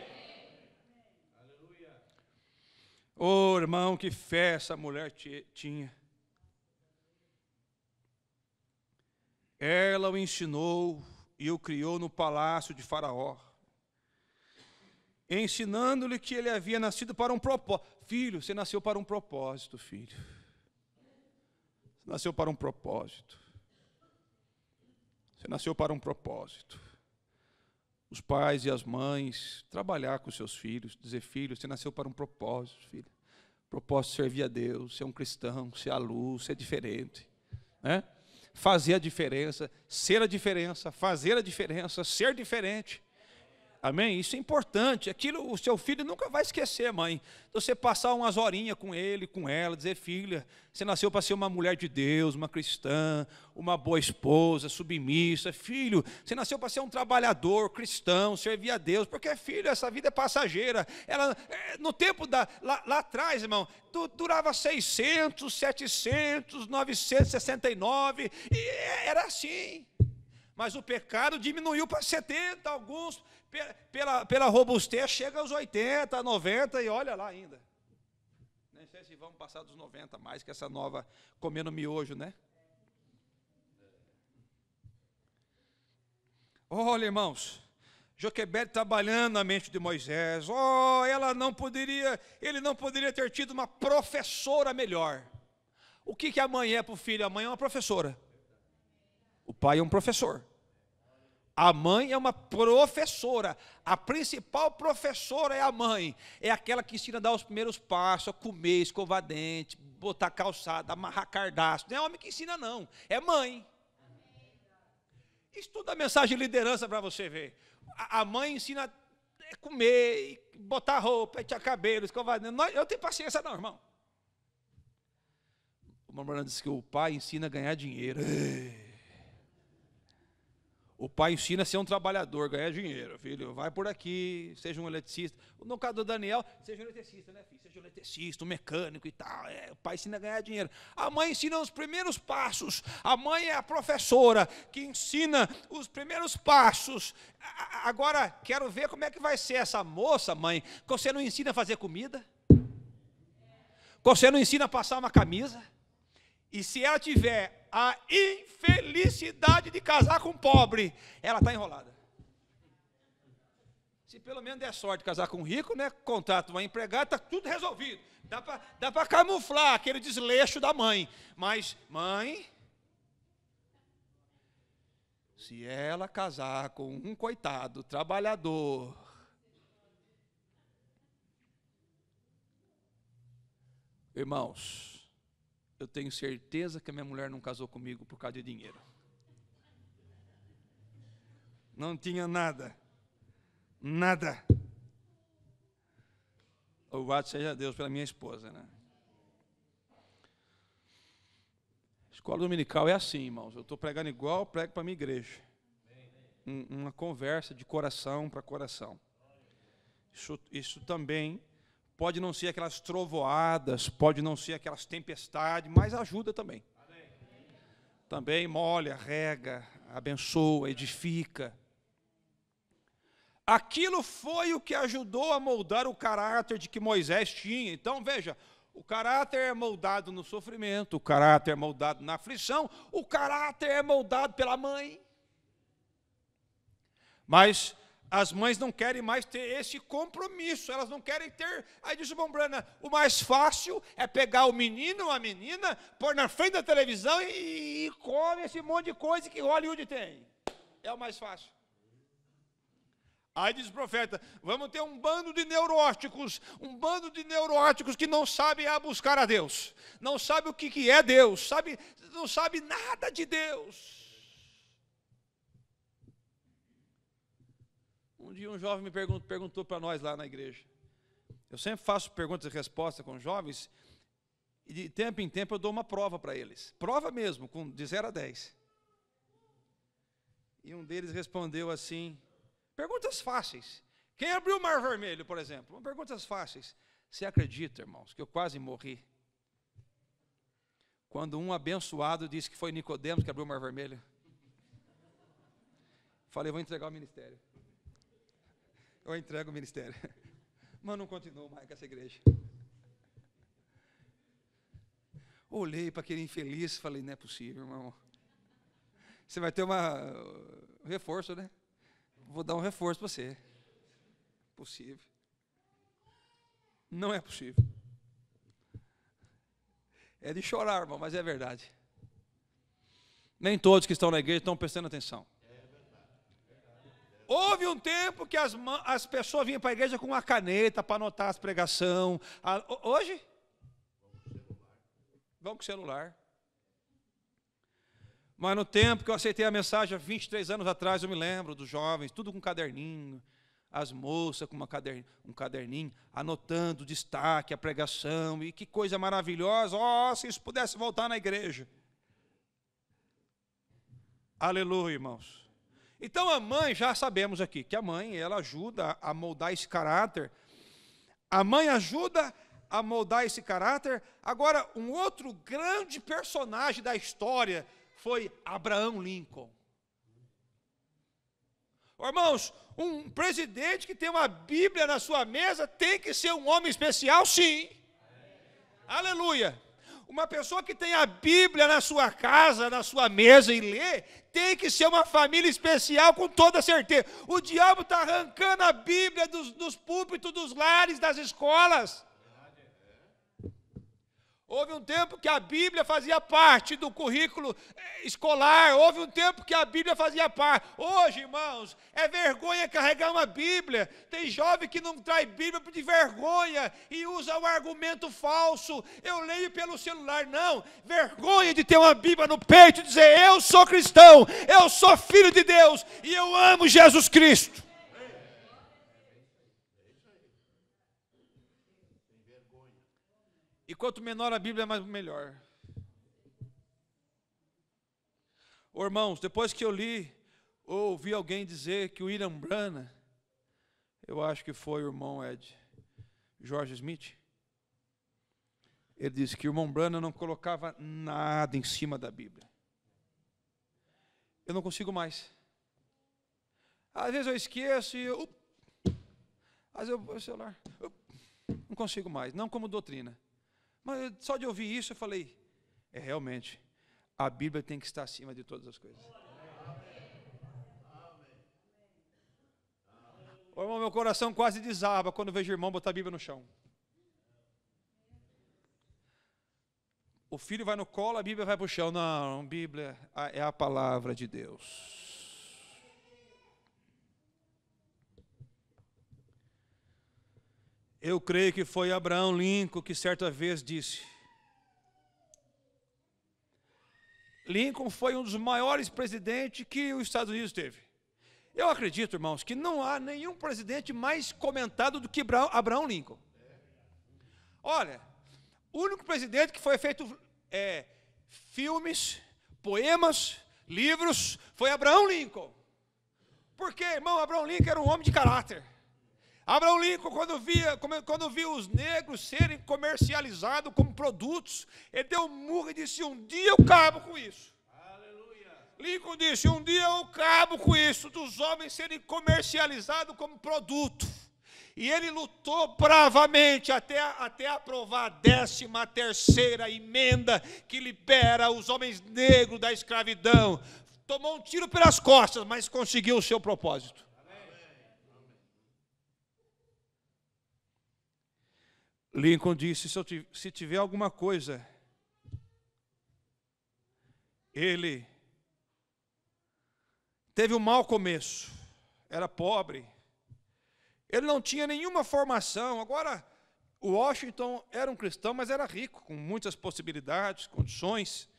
Ô, irmão, que fé essa mulher tinha. Ela o ensinou e o criou no palácio de Faraó, ensinando-lhe que ele havia nascido para um propósito. Filho, você nasceu para um propósito, filho. Você nasceu para um propósito. Você nasceu para um propósito. Os pais e as mães trabalhar com seus filhos, dizer, filho, você nasceu para um propósito, filho. Propósito de servir a Deus, ser um cristão, ser a luz, ser diferente, né? Fazer a diferença, ser a diferença, fazer a diferença, ser diferente. Amém? Isso é importante. Aquilo o seu filho nunca vai esquecer, mãe. Você passar umas horinhas com ele, com ela, dizer: filha, você nasceu para ser uma mulher de Deus, uma cristã, uma boa esposa, submissa. Filho, você nasceu para ser um trabalhador, cristão, servir a Deus. Porque, filho, essa vida é passageira. Ela, no tempo lá atrás, irmão, durava 600, 700, 969. E era assim. Mas o pecado diminuiu para 70, alguns, pela robustez, chega aos 80, 90, e olha lá ainda. Nem sei se vamos passar dos 90 mais, que essa nova comendo miojo, né? Olha, irmãos, Joquebede trabalhando na mente de Moisés. Ele não poderia ter tido uma professora melhor. O que a mãe é para o filho? A mãe é uma professora. O pai é um professor. A mãe é uma professora. A principal professora é a mãe. É aquela que ensina a dar os primeiros passos, a comer, escovar dente, botar calçada, amarrar cardaço. Não é homem que ensina, não. É mãe. Estuda a mensagem de liderança para você ver. A mãe ensina a comer, botar roupa, pentear cabelo, escovar dente. Eu não tenho paciência não, irmão. O Mamorã disse que o pai ensina a ganhar dinheiro. O pai ensina a ser um trabalhador, ganhar dinheiro. Filho, vai por aqui, seja um eletricista. No caso do Daniel, seja um eletricista, né, filho? Seja um eletricista, um mecânico e tal. O pai ensina a ganhar dinheiro. A mãe ensina os primeiros passos. A mãe é a professora que ensina os primeiros passos. Agora, quero ver como é que vai ser essa moça, mãe, que você não ensina a fazer comida. Que você não ensina a passar uma camisa. E se ela tiver a infelicidade de casar com um pobre, ela está enrolada. Se pelo menos der sorte de casar com um rico, né, contrata uma empregada, está tudo resolvido. Dá para camuflar aquele desleixo da mãe. Mas, mãe, se ela casar com um coitado, trabalhador, irmãos, eu tenho certeza que a minha mulher não casou comigo por causa de dinheiro. Não tinha nada. Nada. Louvado seja Deus pela minha esposa, né? Escola dominical é assim, irmãos. Eu estou pregando igual eu prego para a minha igreja. Uma conversa de coração para coração. Isso também pode não ser aquelas trovoadas, pode não ser aquelas tempestades, mas ajuda também. Amém. Também molha, rega, abençoa, edifica. Aquilo foi o que ajudou a moldar o caráter de que Moisés tinha. Então, veja, o caráter é moldado no sofrimento, o caráter é moldado na aflição, o caráter é moldado pela mãe. Mas as mães não querem mais ter esse compromisso, elas não querem ter. Aí diz o Bombrana, o mais fácil é pegar o menino ou a menina, pôr na frente da televisão e come esse monte de coisa que Hollywood tem. É o mais fácil. Aí diz o profeta, vamos ter um bando de neuróticos que não sabem buscar a Deus, não sabem o que é Deus, não sabe nada de Deus. Um dia um jovem me perguntou para nós lá na igreja. Eu sempre faço perguntas e respostas com jovens, e de tempo em tempo eu dou uma prova para eles. Prova mesmo, de 0 a 10. E um deles respondeu assim, perguntas fáceis. Quem abriu o Mar Vermelho, por exemplo? Perguntas fáceis. Você acredita, irmãos, que eu quase morri? Quando um abençoado disse que foi Nicodemos que abriu o Mar Vermelho. Falei, vou entregar o ministério. Eu entrego o ministério. Mas não continuo mais com essa igreja. Olhei para aquele infeliz e falei, não é possível, irmão. Você vai ter um reforço, né? Vou dar um reforço para você. Possível. Não é possível. É de chorar, irmão, mas é verdade. Nem todos que estão na igreja estão prestando atenção. Houve um tempo que as pessoas vinham para a igreja com uma caneta para anotar as pregações. Hoje? Vão com o celular. Mas no tempo que eu aceitei a mensagem, há 23 anos atrás, eu me lembro dos jovens, tudo com caderninho, as moças com um caderninho, anotando o destaque, a pregação, e que coisa maravilhosa. Oh, se isso pudesse voltar na igreja. Aleluia, irmãos. Então a mãe, já sabemos aqui, que a mãe, ela ajuda a moldar esse caráter. A mãe ajuda a moldar esse caráter. Agora, um outro grande personagem da história foi Abraham Lincoln. Irmãos, um presidente que tem uma Bíblia na sua mesa tem que ser um homem especial, sim. Aleluia. Uma pessoa que tem a Bíblia na sua casa, na sua mesa e lê, tem que ser uma família especial com toda certeza. O diabo está arrancando a Bíblia dos púlpitos, dos lares, das escolas. Houve um tempo que a Bíblia fazia parte do currículo escolar. Houve um tempo que a Bíblia fazia parte. Hoje, irmãos, é vergonha carregar uma Bíblia. Tem jovem que não traz Bíblia de vergonha e usa o argumento falso. Eu leio pelo celular. Não, vergonha de ter uma Bíblia no peito e dizer: eu sou cristão, eu sou filho de Deus e eu amo Jesus Cristo. E quanto menor a Bíblia, mais melhor. Ô, irmãos, depois que eu li, ou ouvi alguém dizer que o William Branham, eu acho que foi o irmão George Smith, ele disse que o irmão Branham não colocava nada em cima da Bíblia. Eu não consigo mais. Às vezes eu esqueço e às vezes eu celular, não consigo mais, não como doutrina. Mas só de ouvir isso eu falei, realmente, a Bíblia tem que estar acima de todas as coisas. Ô, irmão, meu coração quase desaba quando eu vejo o irmão botar a Bíblia no chão. O filho vai no colo, a Bíblia vai para o chão. Não, Bíblia é a palavra de Deus. Eu creio que foi Abraham Lincoln que certa vez disse. Lincoln foi um dos maiores presidentes que os Estados Unidos teve. Eu acredito, irmãos, que não há nenhum presidente mais comentado do que Abraham Lincoln. Olha, o único presidente que foi feito filmes, poemas, livros, foi Abraham Lincoln. Porque, irmão, Abraham Lincoln era um homem de caráter. Abraham Lincoln, quando via os negros serem comercializados como produtos, ele deu um murro e disse: um dia eu acabo com isso. Aleluia. Lincoln disse: um dia eu acabo com isso, dos homens serem comercializados como produto. E ele lutou bravamente até aprovar a 13ª emenda que libera os homens negros da escravidão. Tomou um tiro pelas costas, mas conseguiu o seu propósito. Lincoln disse: se tiver alguma coisa, ele teve um mau começo, era pobre, ele não tinha nenhuma formação. Agora, o Washington era um cristão, mas era rico, com muitas possibilidades, condições.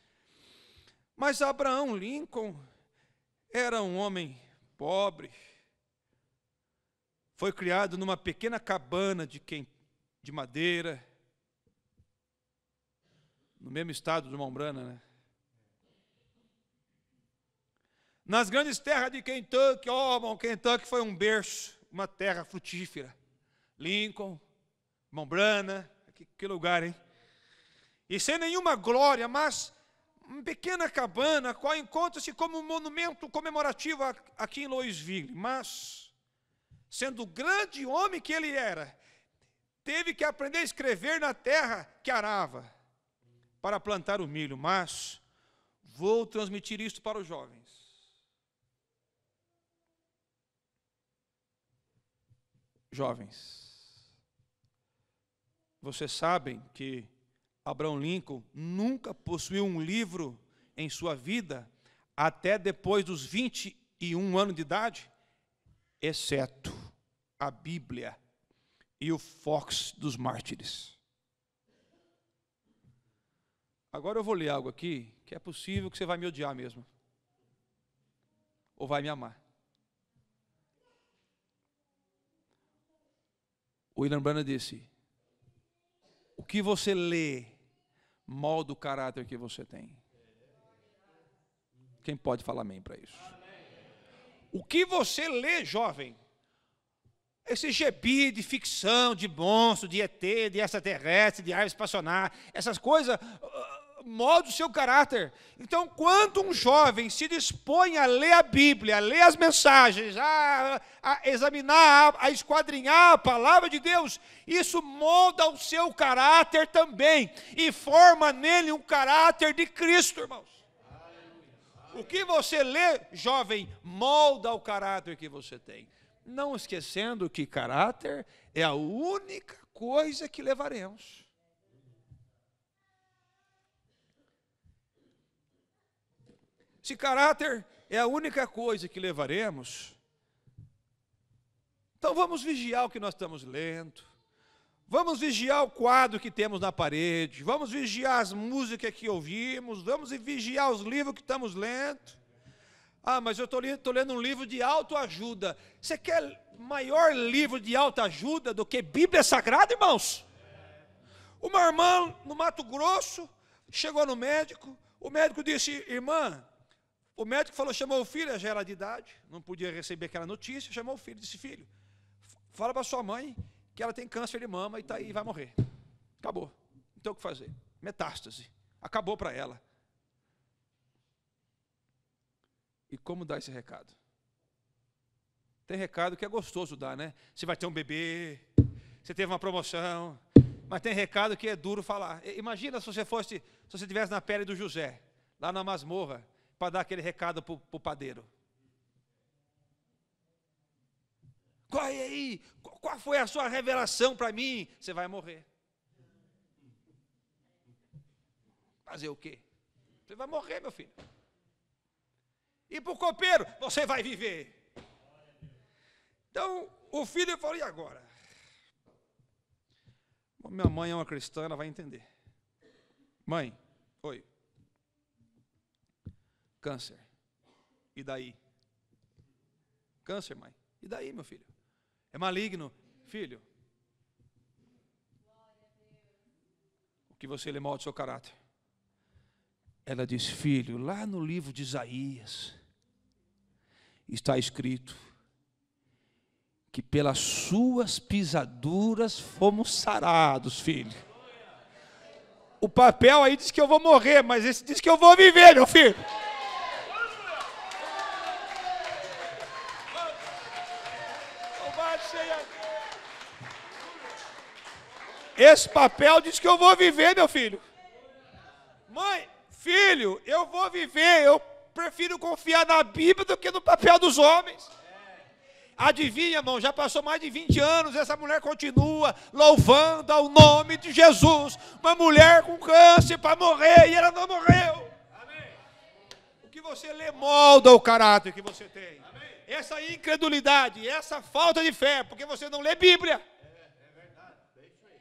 Mas Abraham Lincoln era um homem pobre, foi criado numa pequena cabana de madeira, no mesmo estado do irmão Branham, né? Nas grandes terras de Kentucky, irmão, Kentucky foi um berço, uma terra frutífera. Lincoln, irmão Branham, que lugar, hein? E sem nenhuma glória, mas uma pequena cabana, a qual encontra-se como um monumento comemorativo aqui em Louisville. Mas, sendo o grande homem que ele era, teve que aprender a escrever na terra que arava para plantar o milho. Mas vou transmitir isto para os jovens. Jovens, vocês sabem que Abraham Lincoln nunca possuiu um livro em sua vida até depois dos 21 anos de idade, exceto a Bíblia e o Fox dos Mártires. Agora eu vou ler algo aqui que é possível que você vai me odiar mesmo, ou vai me amar. O William Branham disse: o que você lê molda o caráter que você tem. Quem pode falar amém para isso? O que você lê, jovem, esse gibi de ficção, de monstro, de ET, de extraterrestre, de árvore espaçonar, essas coisas molda o seu caráter. Então, quando um jovem se dispõe a ler a Bíblia, a ler as mensagens, a examinar, a esquadrinhar a palavra de Deus, isso molda o seu caráter também e forma nele um caráter de Cristo, irmãos. O que você lê, jovem, molda o caráter que você tem. Não esquecendo que caráter é a única coisa que levaremos. Se caráter é a única coisa que levaremos, então vamos vigiar o que nós estamos lendo, vamos vigiar o quadro que temos na parede, vamos vigiar as músicas que ouvimos, vamos vigiar os livros que estamos lendo. Ah, mas eu estou lendo um livro de autoajuda. Você quer maior livro de autoajuda do que Bíblia Sagrada, irmãos? Uma irmã no Mato Grosso chegou no médico, o médico disse: irmã, o médico falou, chamou o filho, já era de idade, não podia receber aquela notícia, chamou o filho, disse: filho, fala para sua mãe que ela tem câncer de mama e tá aí, vai morrer. Acabou, não tem o que fazer, metástase, acabou para ela. E como dar esse recado? Tem recado que é gostoso dar, né? Você vai ter um bebê, você teve uma promoção, mas tem recado que é duro falar. Imagina se você estivesse na pele do José, lá na masmorra, para dar aquele recado para o padeiro. Corre aí, qual foi a sua revelação para mim? Você vai morrer. Fazer o quê? Você vai morrer, meu filho. E para o copeiro, você vai viver. Então, o filho falou: e agora? Minha mãe é uma cristã, ela vai entender. Mãe, oi. Câncer. E daí? Câncer, mãe. E daí, meu filho? É maligno. Filho, o que você lê molda o seu caráter. Ela disse: filho, lá no livro de Isaías está escrito que pelas suas pisaduras fomos sarados, filho. O papel aí diz que eu vou morrer, mas esse diz que eu vou viver, meu filho. Esse papel diz que eu vou viver, meu filho. Mãe, filho, eu vou viver. Eu prefiro confiar na Bíblia do que no papel dos homens. Adivinha, irmão, já passou mais de 20 anos, essa mulher continua louvando ao nome de Jesus. Uma mulher com câncer para morrer e ela não morreu. Amém. O que você lê molda o caráter que você tem. Amém. Essa incredulidade, essa falta de fé, porque você não lê Bíblia. É verdade, é isso aí.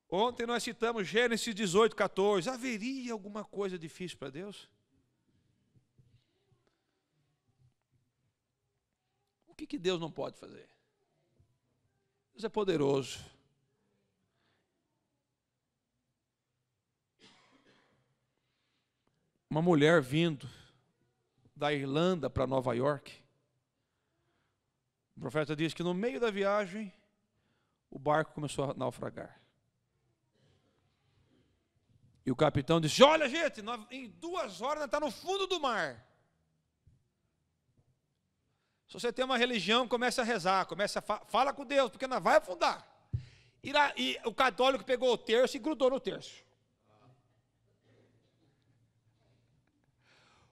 Ontem nós citamos Gênesis 18, 14. Haveria alguma coisa difícil para Deus? O que Deus não pode fazer? Deus é poderoso. Uma mulher vindo da Irlanda para Nova York, o profeta diz que no meio da viagem, o barco começou a naufragar. E o capitão disse: olha, gente, em 2 horas nós estamos no fundo do mar. Se você tem uma religião, comece a rezar, fala com Deus, porque nós vamos afundar. E o católico pegou o terço e grudou no terço.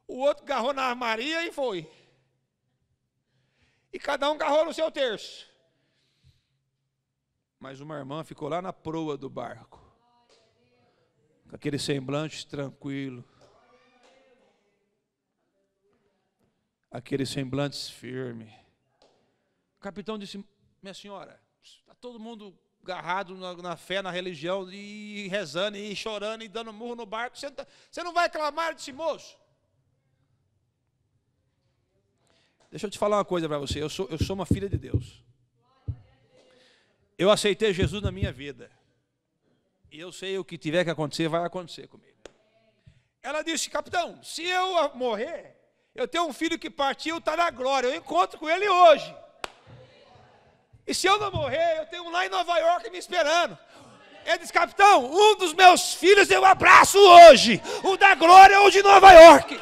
O outro agarrou na armaria e foi. E cada um agarrou no seu terço. Mas uma irmã ficou lá na proa do barco, com aquele semblante tranquilo, aquele semblante firme. O capitão disse: minha senhora, está todo mundo agarrado na fé, na religião, e rezando, e chorando, e dando murro no barco. Você não vai clamar desse moço? Deixa eu te falar uma coisa para você, eu sou uma filha de Deus. Eu aceitei Jesus na minha vida. E eu sei o que tiver que acontecer, vai acontecer comigo. Ela disse, capitão, se eu morrer, eu tenho um filho que partiu, está na glória, eu encontro com ele hoje. E se eu não morrer, eu tenho um lá em Nova York me esperando. Ele disse, capitão, um dos meus filhos eu abraço hoje, o da glória ou o de Nova York.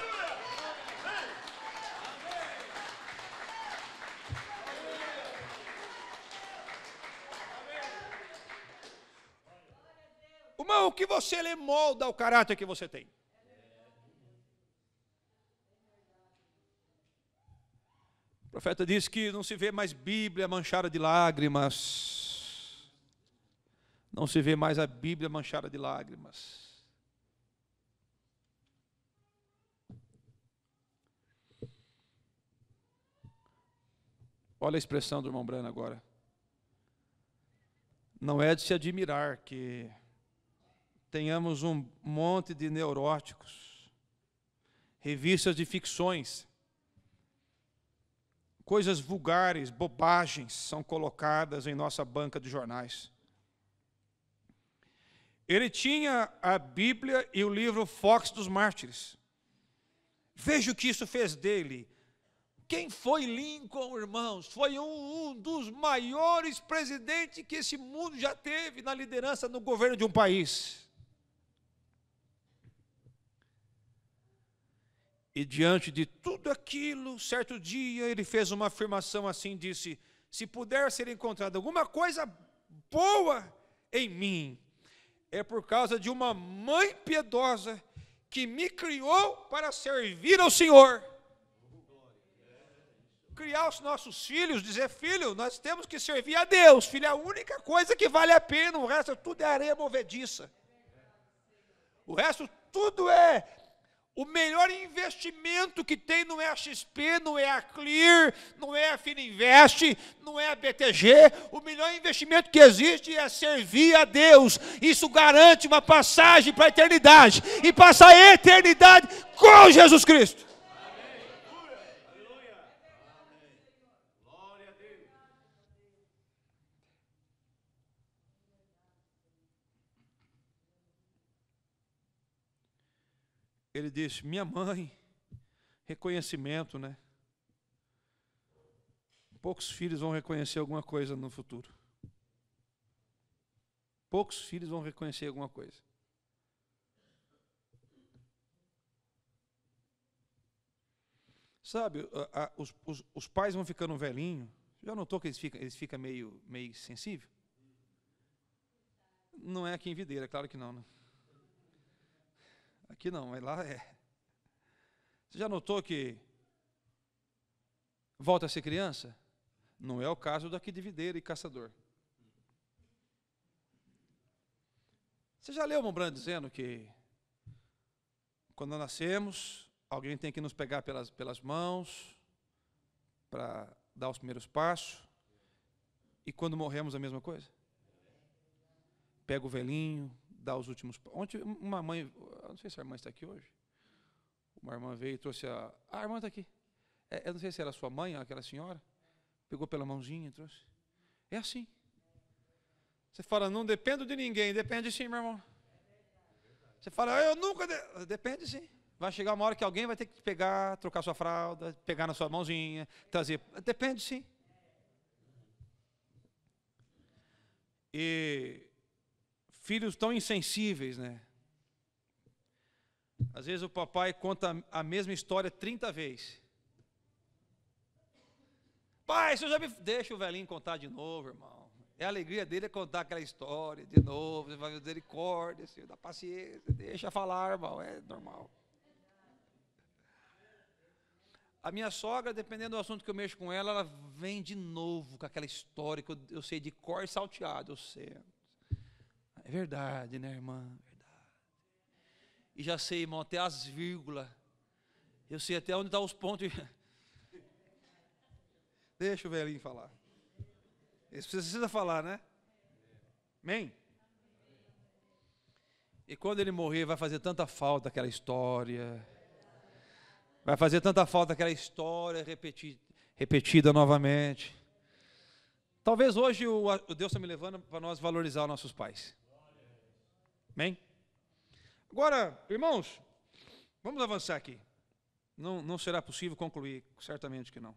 Irmão, o que você lê molda o caráter que você tem. O profeta disse que não se vê mais Bíblia manchada de lágrimas. Não se vê mais a Bíblia manchada de lágrimas. Olha a expressão do irmão Brano agora. Não é de se admirar que tenhamos um monte de neuróticos, revistas de ficções, coisas vulgares, bobagens são colocadas em nossa banca de jornais. Ele tinha a Bíblia e o livro Fox dos Mártires. Veja o que isso fez dele. Quem foi Lincoln, irmãos? Foi um dos maiores presidentes que esse mundo já teve na liderança no governo de um país. E diante de tudo aquilo, certo dia, ele fez uma afirmação assim, disse, se puder ser encontrada alguma coisa boa em mim, é por causa de uma mãe piedosa que me criou para servir ao Senhor. Criar os nossos filhos, dizer, filho, nós temos que servir a Deus, filho, é a única coisa que vale a pena, o resto tudo é areia movediça. O resto tudo é... O melhor investimento que tem não é a XP, não é a Clear, não é a Fininvest, não é a BTG. O melhor investimento que existe é servir a Deus. Isso garante uma passagem para a eternidade. E passar a eternidade com Jesus Cristo. Ele disse, minha mãe, reconhecimento, né? Poucos filhos vão reconhecer alguma coisa no futuro. Poucos filhos vão reconhecer alguma coisa. Sabe, os pais vão ficando velhinhos. Já notou que eles ficam meio sensíveis? Não é aqui em Videira, claro que não, né? Aqui não, mas lá é. Você já notou que volta a ser criança? Não é o caso daqui de Videira e Caçador. Você já leu o Mombrando dizendo que quando nascemos, alguém tem que nos pegar pelas mãos para dar os primeiros passos, e quando morremos a mesma coisa? Pega o velhinho, dá os últimos. Ontem uma mãe, eu não sei se a irmã está aqui hoje. Uma irmã veio e trouxe a irmã está aqui. Eu não sei se era sua mãe, aquela senhora. Pegou pela mãozinha e trouxe. É assim. Você fala, não dependo de ninguém. Depende sim, meu irmão. Você fala, eu nunca. Depende sim. Vai chegar uma hora que alguém vai ter que pegar, trocar sua fralda, pegar na sua mãozinha, trazer. Depende sim. E filhos tão insensíveis, né? Às vezes o papai conta a mesma história 30 vezes. Pai, você já me... Deixa o velhinho contar de novo, irmão. É a alegria dele é contar aquela história de novo. Você vai ver misericórdia, Senhor, dá paciência. Deixa falar, irmão, é normal. A minha sogra, dependendo do assunto que eu mexo com ela, ela vem de novo com aquela história que eu sei de cor e salteado, eu sei. É verdade, né, irmã? Verdade. E já sei, irmão, até as vírgulas. Eu sei até onde estão os pontos. Deixa o velhinho falar. Ele precisa falar, né? Amém? E quando ele morrer, vai fazer tanta falta aquela história. Vai fazer tanta falta aquela história repetir. repetida novamente. Talvez hoje o Deus está me levando para nós valorizar os nossos pais. Amém? Agora, irmãos, vamos avançar aqui. Não será possível concluir, certamente que não.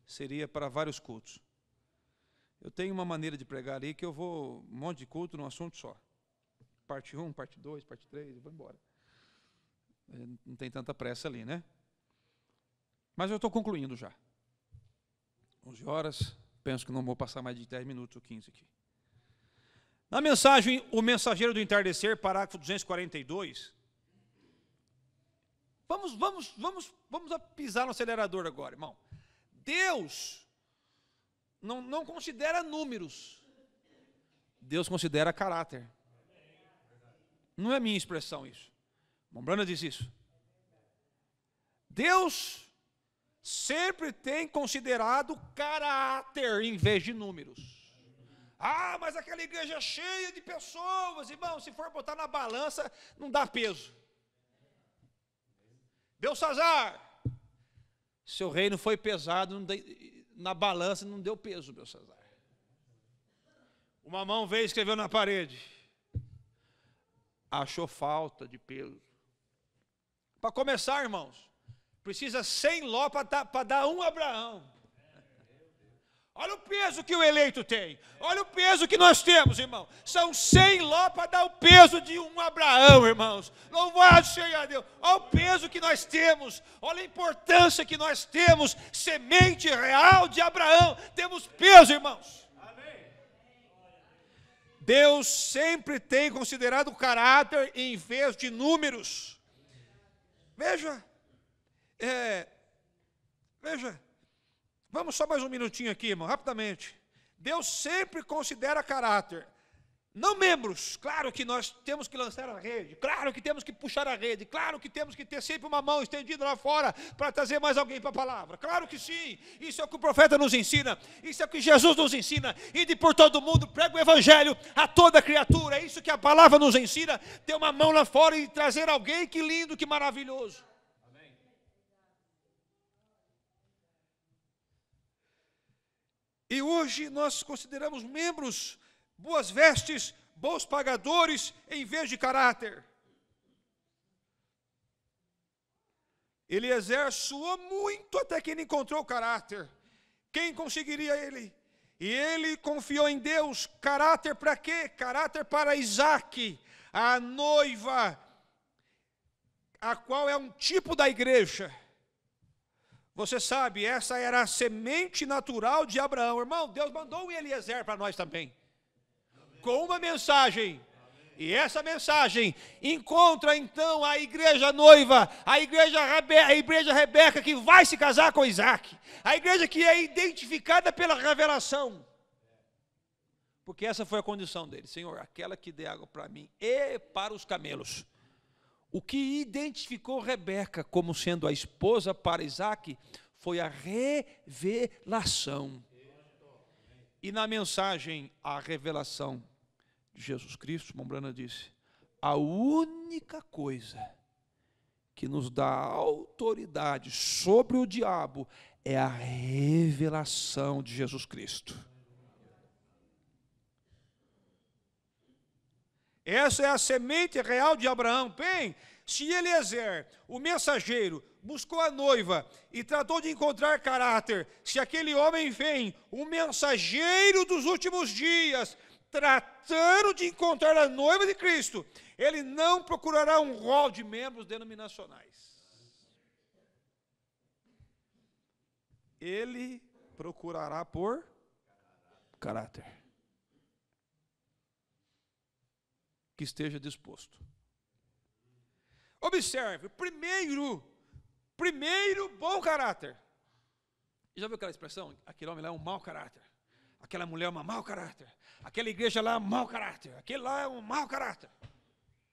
Seria para vários cultos. Eu tenho uma maneira de pregar ali que eu vou um monte de culto num assunto só. Parte 1, parte 2, parte 3, eu vou embora. Não tem tanta pressa ali, né? Mas eu estou concluindo já. 11 horas, penso que não vou passar mais de 10 minutos ou 15 aqui. Na mensagem, o mensageiro do entardecer, parágrafo 242. Vamos pisar no acelerador agora, irmão. Deus não considera números. Deus considera caráter. Não é minha expressão isso. Mombrana diz isso. Deus sempre tem considerado caráter em vez de números. Ah, mas aquela igreja é cheia de pessoas, irmão, se for botar na balança, não dá peso. Belsazar, seu reino foi pesado, na balança não deu peso, Belsazar. Uma mão veio e escreveu na parede. Achou falta de peso. Para começar, irmãos, precisa 100 Ló para dar um Abraão. Olha o peso que o eleito tem. Olha o peso que nós temos, irmão. São 100 Ló para dar o peso de um Abraão, irmãos. Louvado seja Deus. Olha o peso que nós temos. Olha a importância que nós temos. Semente real de Abraão. Temos peso, irmãos. Deus sempre tem considerado o caráter em vez de números. Veja. Veja. Vamos só mais um minutinho aqui, irmão, rapidamente. Deus sempre considera caráter, não membros. Claro que nós temos que lançar a rede, claro que temos que puxar a rede, claro que temos que ter sempre uma mão estendida lá fora para trazer mais alguém para a palavra. Claro que sim, isso é o que o profeta nos ensina, isso é o que Jesus nos ensina. Ide por todo mundo, prega o evangelho a toda criatura, é isso que a palavra nos ensina. Ter uma mão lá fora e trazer alguém, que lindo, que maravilhoso. E hoje nós consideramos membros, boas vestes, bons pagadores, em vez de caráter. Eliezer suou muito até que ele encontrou o caráter. Quem conseguiria ele? E ele confiou em Deus. Caráter para quê? Caráter para Isaque, a noiva, a qual é um tipo da igreja. Você sabe, essa era a semente natural de Abraão. Irmão, Deus mandou um Eliezer para nós também. Amém. Com uma mensagem. Amém. E essa mensagem encontra então a igreja noiva, a igreja Rebeca, que vai se casar com Isaac. A igreja que é identificada pela revelação. Porque essa foi a condição dele. Senhor, aquela que dê água para mim e para os camelos. O que identificou Rebeca como sendo a esposa para Isaac foi a revelação. E na mensagem, a revelação de Jesus Cristo, Mombrana disse, a única coisa que nos dá autoridade sobre o diabo é a revelação de Jesus Cristo. Essa é a semente real de Abraão. Bem, se Eliezer, o mensageiro, buscou a noiva e tratou de encontrar caráter, se aquele homem vem, o mensageiro dos últimos dias, tratando de encontrar a noiva de Cristo, ele não procurará um rol de membros denominacionais. Ele procurará por caráter. Que esteja disposto. Observe, primeiro bom caráter. Já viu aquela expressão? Aquele homem lá é um mau caráter. Aquela mulher é um mau caráter. Aquela igreja lá é um mau caráter. Aquele lá é um mau caráter.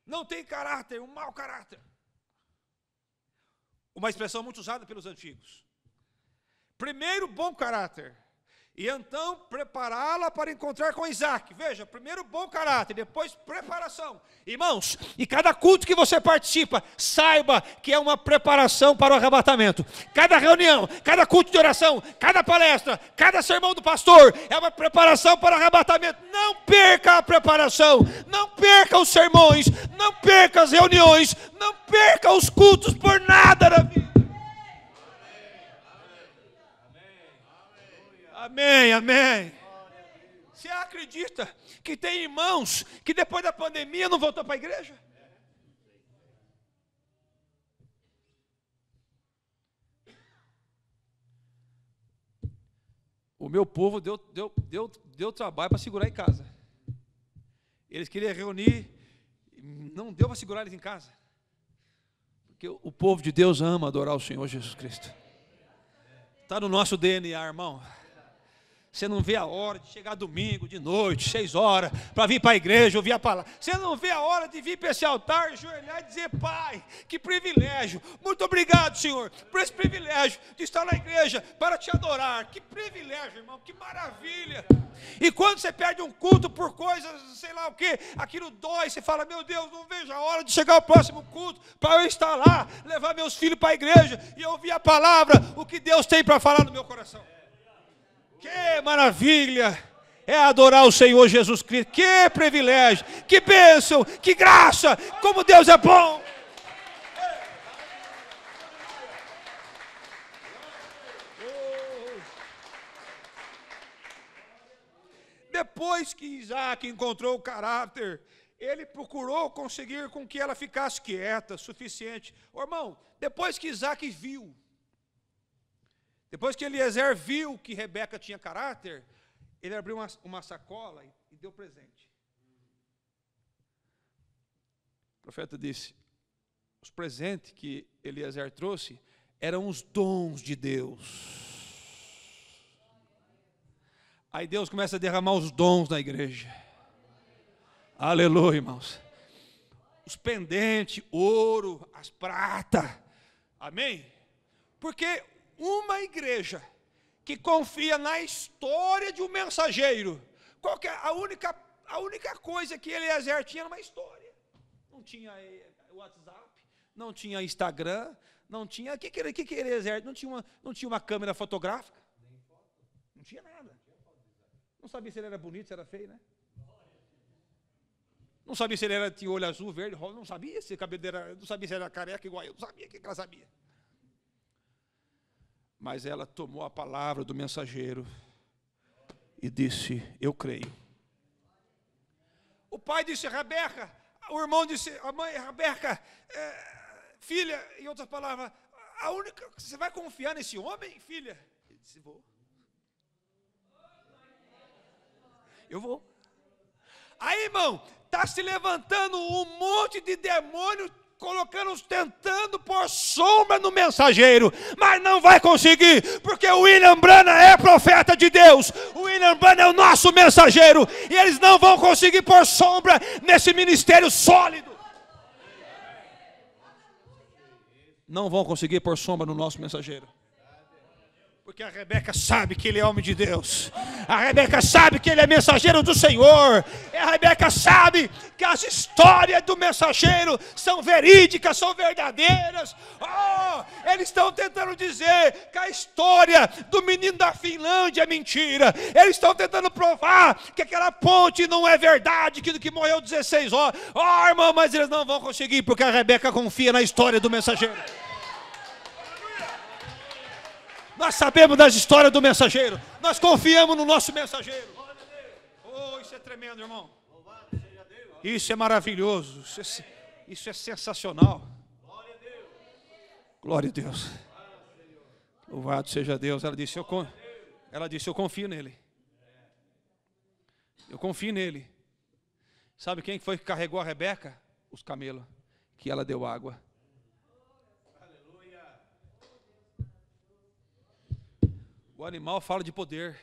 Não tem caráter, um mau caráter. Uma expressão muito usada pelos antigos. Primeiro bom caráter. E então prepará-la para encontrar com Isaac. Veja, primeiro bom caráter, depois preparação. Irmãos, e cada culto que você participa, saiba que é uma preparação para o arrebatamento. Cada reunião, cada culto de oração, cada palestra, cada sermão do pastor, é uma preparação para o arrebatamento. Não perca a preparação, não perca os sermões, não perca as reuniões, não perca os cultos por nada na vida. Amém, amém. Você acredita que tem irmãos que depois da pandemia não voltou para a igreja? O meu povo deu trabalho para segurar em casa. Eles queriam reunir, não deu para segurar eles em casa. Porque o povo de Deus ama adorar o Senhor Jesus Cristo. Está no nosso DNA, irmão. Você não vê a hora de chegar domingo, de noite, 6 horas, para vir para a igreja, ouvir a palavra. Você não vê a hora de vir para esse altar, ajoelhar e dizer: Pai, que privilégio. Muito obrigado, Senhor, por esse privilégio de estar na igreja para te adorar. Que privilégio, irmão, que maravilha. E quando você perde um culto por coisas, sei lá o que, aquilo dói, você fala: meu Deus, não vejo a hora de chegar ao próximo culto, para eu estar lá, levar meus filhos para a igreja e ouvir a palavra, o que Deus tem para falar no meu coração. Que maravilha é adorar o Senhor Jesus Cristo. Que privilégio, que bênção, que graça, como Deus é bom. Depois que Isaac encontrou o caráter, ele procurou conseguir com que ela ficasse quieta, suficiente. Ô, irmão, depois que Isaac viu, depois que Eliezer viu que Rebeca tinha caráter, ele abriu uma sacola e deu presente. O profeta disse: os presentes que Eliezer trouxe eram os dons de Deus. Aí Deus começa a derramar os dons na igreja. Aleluia, irmãos. Os pendentes, ouro, as pratas. Amém? Porque uma igreja que confia na história de um mensageiro, qual que é a única coisa que Eliezer tinha era uma história. Não tinha WhatsApp, não tinha Instagram, não tinha, o que Eliezer, não tinha uma câmera fotográfica, não tinha nada. Não sabia se ele era bonito, se era feio, né? Não sabia se ele tinha olho azul, verde, rosa, não sabia se cabelo era, não sabia se era careca igual eu, não sabia o que ela sabia. Mas ela tomou a palavra do mensageiro e disse: eu creio. O pai disse: Rebeca, o irmão disse: a mãe, Rebeca, filha, em outras palavras, você vai confiar nesse homem, filha? Ele disse: vou. Eu vou. Aí, irmão, está se levantando um monte de demônios, tentando pôr sombra no mensageiro, mas não vai conseguir, porque o William Branham é profeta de Deus, o William Branham é o nosso mensageiro, e eles não vão conseguir pôr sombra nesse ministério sólido. Não vão conseguir pôr sombra no nosso mensageiro. Porque a Rebeca sabe que ele é homem de Deus. A Rebeca sabe que ele é mensageiro do Senhor. A Rebeca sabe que as histórias do mensageiro são verídicas, são verdadeiras. Eles estão tentando dizer que a história do menino da Finlândia é mentira. Eles estão tentando provar que aquela ponte não é verdade, que morreu 16 horas. Irmão, mas eles não vão conseguir, porque a Rebeca confia na história do mensageiro. Nós sabemos das histórias do mensageiro. Nós confiamos no nosso mensageiro. Isso é tremendo, irmão. Isso é maravilhoso. Isso é sensacional. Glória a Deus. Louvado seja Deus. Ela disse, eu confio nele. Eu confio nele. Sabe quem foi que carregou a Rebeca? Os camelos. Que ela deu água. O animal fala de poder.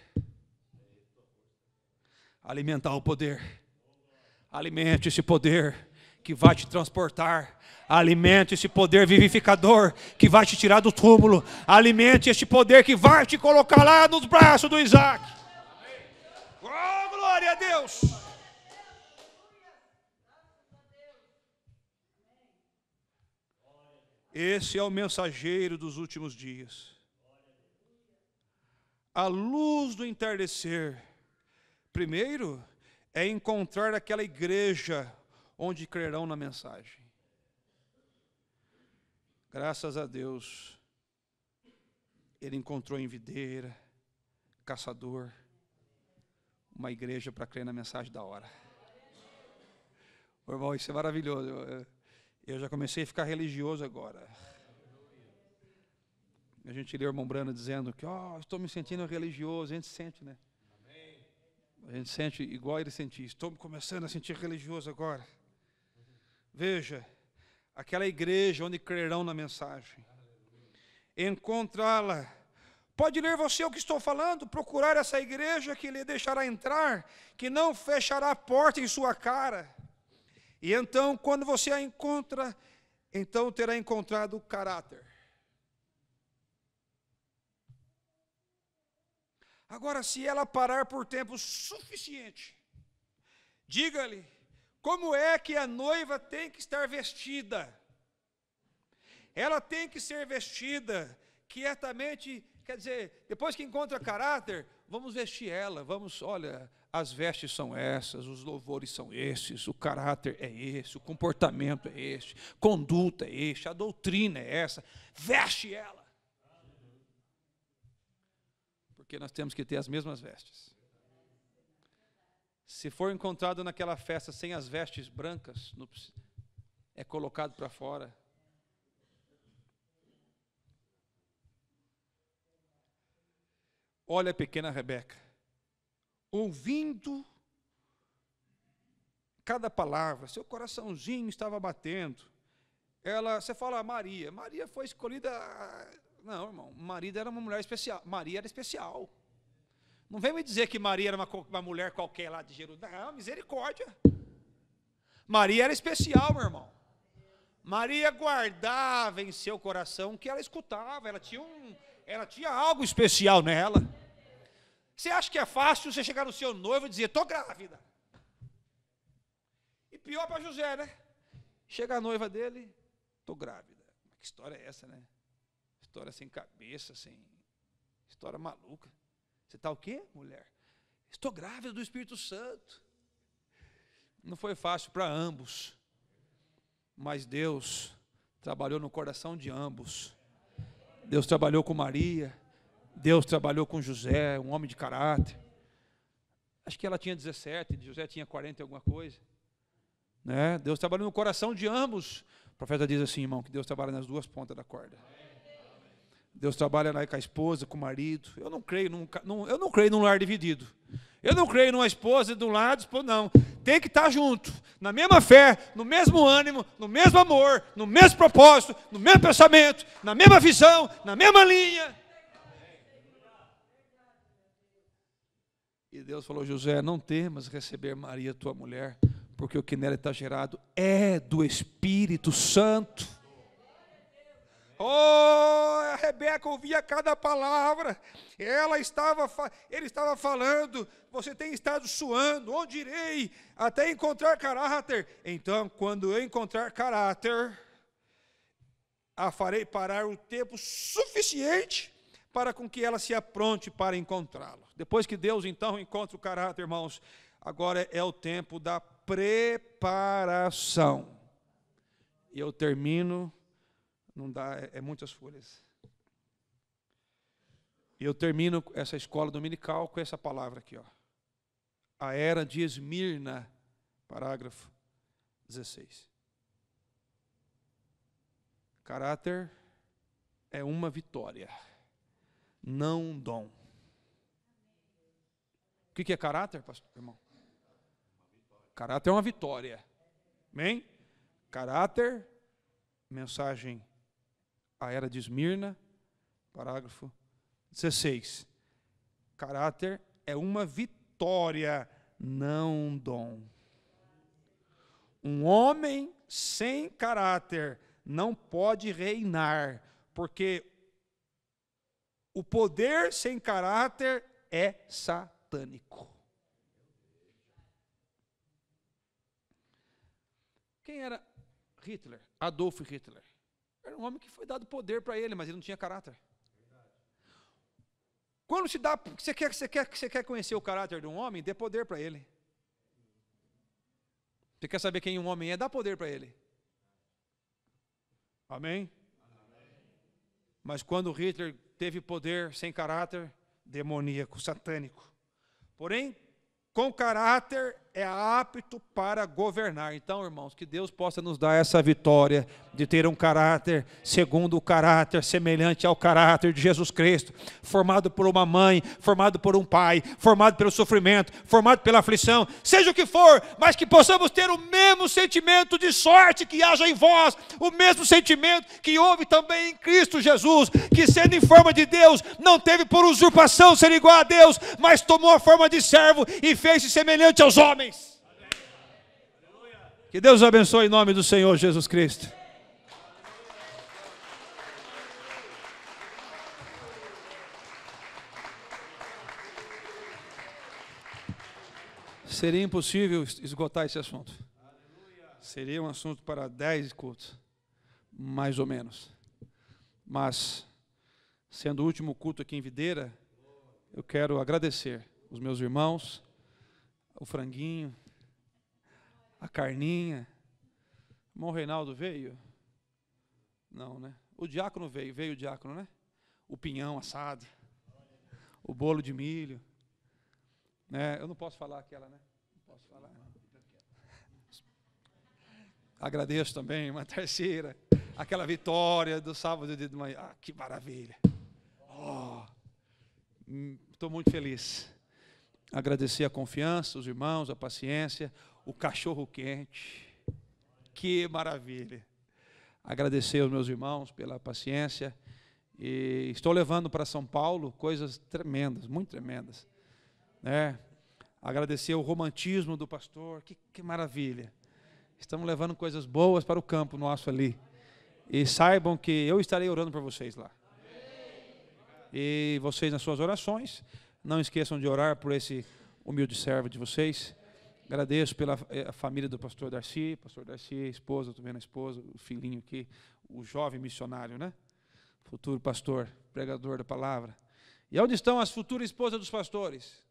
Alimentar o poder. Alimente esse poder que vai te transportar. Alimente esse poder vivificador que vai te tirar do túmulo. Alimente esse poder que vai te colocar lá nos braços do Isaac. Oh, glória a Deus! Esse é o mensageiro dos últimos dias. A luz do entardecer, primeiro, é encontrar aquela igreja onde crerão na mensagem. Graças a Deus, ele encontrou em Videira, Caçador, uma igreja para crer na mensagem da hora. Irmão, isso é maravilhoso. Eu já comecei a ficar religioso agora. A gente lê o irmão Brano dizendo que, estou me sentindo religioso. A gente sente, né? A gente sente igual ele sentia. Estou começando a sentir religioso agora. Veja, aquela igreja onde crerão na mensagem. Encontrá-la. Pode ler você o que estou falando, procurar essa igreja que lhe deixará entrar, que não fechará a porta em sua cara. E então, quando você a encontra, então terá encontrado o caráter. Agora, se ela parar por tempo suficiente, diga-lhe como é que a noiva tem que estar vestida. Ela tem que ser vestida quietamente, quer dizer, depois que encontra caráter, vamos vestir ela, olha, as vestes são essas, os louvores são esses, o caráter é esse, o comportamento é este, conduta é este, a doutrina é essa, veste ela. Porque nós temos que ter as mesmas vestes. Se for encontrado naquela festa sem as vestes brancas, é colocado para fora. Olha a pequena Rebeca, ouvindo cada palavra, seu coraçãozinho estava batendo. Você fala Maria foi escolhida. Não, irmão, Maria era uma mulher especial. Maria era especial. Não vem me dizer que Maria era uma mulher qualquer lá de Jerusalém. Não, misericórdia. Maria era especial, meu irmão. Maria guardava em seu coração o que ela escutava. Ela tinha algo especial nela. Você acha que é fácil você chegar no seu noivo e dizer, estou grávida? E pior para José, né? Chega a noiva dele, estou grávida. Que história é essa, né? História sem cabeça, história maluca. Você está o quê, mulher? Estou grávida do Espírito Santo. Não foi fácil para ambos, mas Deus trabalhou no coração de ambos. Deus trabalhou com Maria, Deus trabalhou com José, um homem de caráter. Acho que ela tinha 17, José tinha 40 e alguma coisa. Né? Deus trabalhou no coração de ambos. O profeta diz assim, irmão, que Deus trabalha nas duas pontas da corda. Deus trabalha lá com a esposa, com o marido. Eu não creio num lar dividido. Eu não creio numa esposa de um lado, esposa não. Tem que estar junto, na mesma fé, no mesmo ânimo, no mesmo amor, no mesmo propósito, no mesmo pensamento, na mesma visão, na mesma linha. E Deus falou, José, não temas receber Maria, tua mulher, porque o que nela está gerado é do Espírito Santo. A Rebeca ouvia cada palavra. Ele estava falando, você tem estado suando, onde irei até encontrar caráter? Então, quando eu encontrar caráter, a farei parar o tempo suficiente para com que ela se apronte para encontrá-lo. Depois que Deus então encontra o caráter, irmãos, agora é o tempo da preparação. E eu termino. Não dá, é muitas folhas. E eu termino essa escola dominical com essa palavra aqui, A era de Esmirna, parágrafo 16. Caráter é uma vitória, não um dom. O que é caráter, pastor, irmão? Caráter é uma vitória. Amém? Caráter, mensagem a era de Esmirna, parágrafo 16. Caráter é uma vitória, não um dom. Um homem sem caráter não pode reinar, porque o poder sem caráter é satânico. Quem era Hitler? Adolf Hitler. Era um homem que foi dado poder para ele, mas ele não tinha caráter. Quando você quer conhecer o caráter de um homem, dê poder para ele. Você quer saber quem um homem é, dá poder para ele. Amém? Mas quando Hitler teve poder sem caráter, demoníaco, satânico. Porém, com caráter é apto para governar. Então, irmãos, que Deus possa nos dar essa vitória de ter um caráter segundo o caráter semelhante ao caráter de Jesus Cristo, formado por uma mãe, formado por um pai, formado pelo sofrimento, formado pela aflição, seja o que for, mas que possamos ter o mesmo sentimento de sorte que haja em vós, o mesmo sentimento que houve também em Cristo Jesus, que sendo em forma de Deus, não teve por usurpação ser igual a Deus, mas tomou a forma de servo e fez-se semelhante aos homens. Que Deus abençoe em nome do Senhor Jesus Cristo. Seria impossível esgotar esse assunto. Seria um assunto para 10 cultos, mais ou menos. Mas, sendo o último culto aqui em Videira, eu quero agradecer os meus irmãos, o franguinho, a carninha. O irmão Reinaldo veio? Não, né? O diácono veio o diácono, né? O pinhão assado, o bolo de milho. Né? Eu não posso falar aquela, né? Não posso falar. Agradeço também, irmã Terceira, aquela vitória do sábado de manhã. Ah, que maravilha. Estou muito feliz. Agradecer a confiança, os irmãos, a paciência, o cachorro quente. Que maravilha. Agradecer aos meus irmãos pela paciência. E estou levando para São Paulo coisas tremendas, muito tremendas. Né? Agradecer o romantismo do pastor. Que maravilha. Estamos levando coisas boas para o campo nosso ali. E saibam que eu estarei orando por vocês lá. E vocês nas suas orações, não esqueçam de orar por esse humilde servo de vocês. Agradeço pela família do pastor Darcy, a esposa, estou vendo a esposa, o filhinho aqui, o jovem missionário, né? Futuro pastor, pregador da palavra. E onde estão as futuras esposas dos pastores?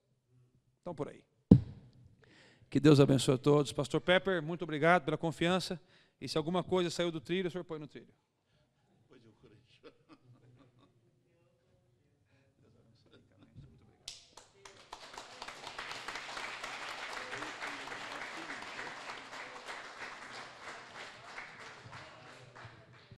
Estão por aí. Que Deus abençoe a todos. Pastor Pepper, muito obrigado pela confiança. E se alguma coisa saiu do trilho, o senhor põe no trilho.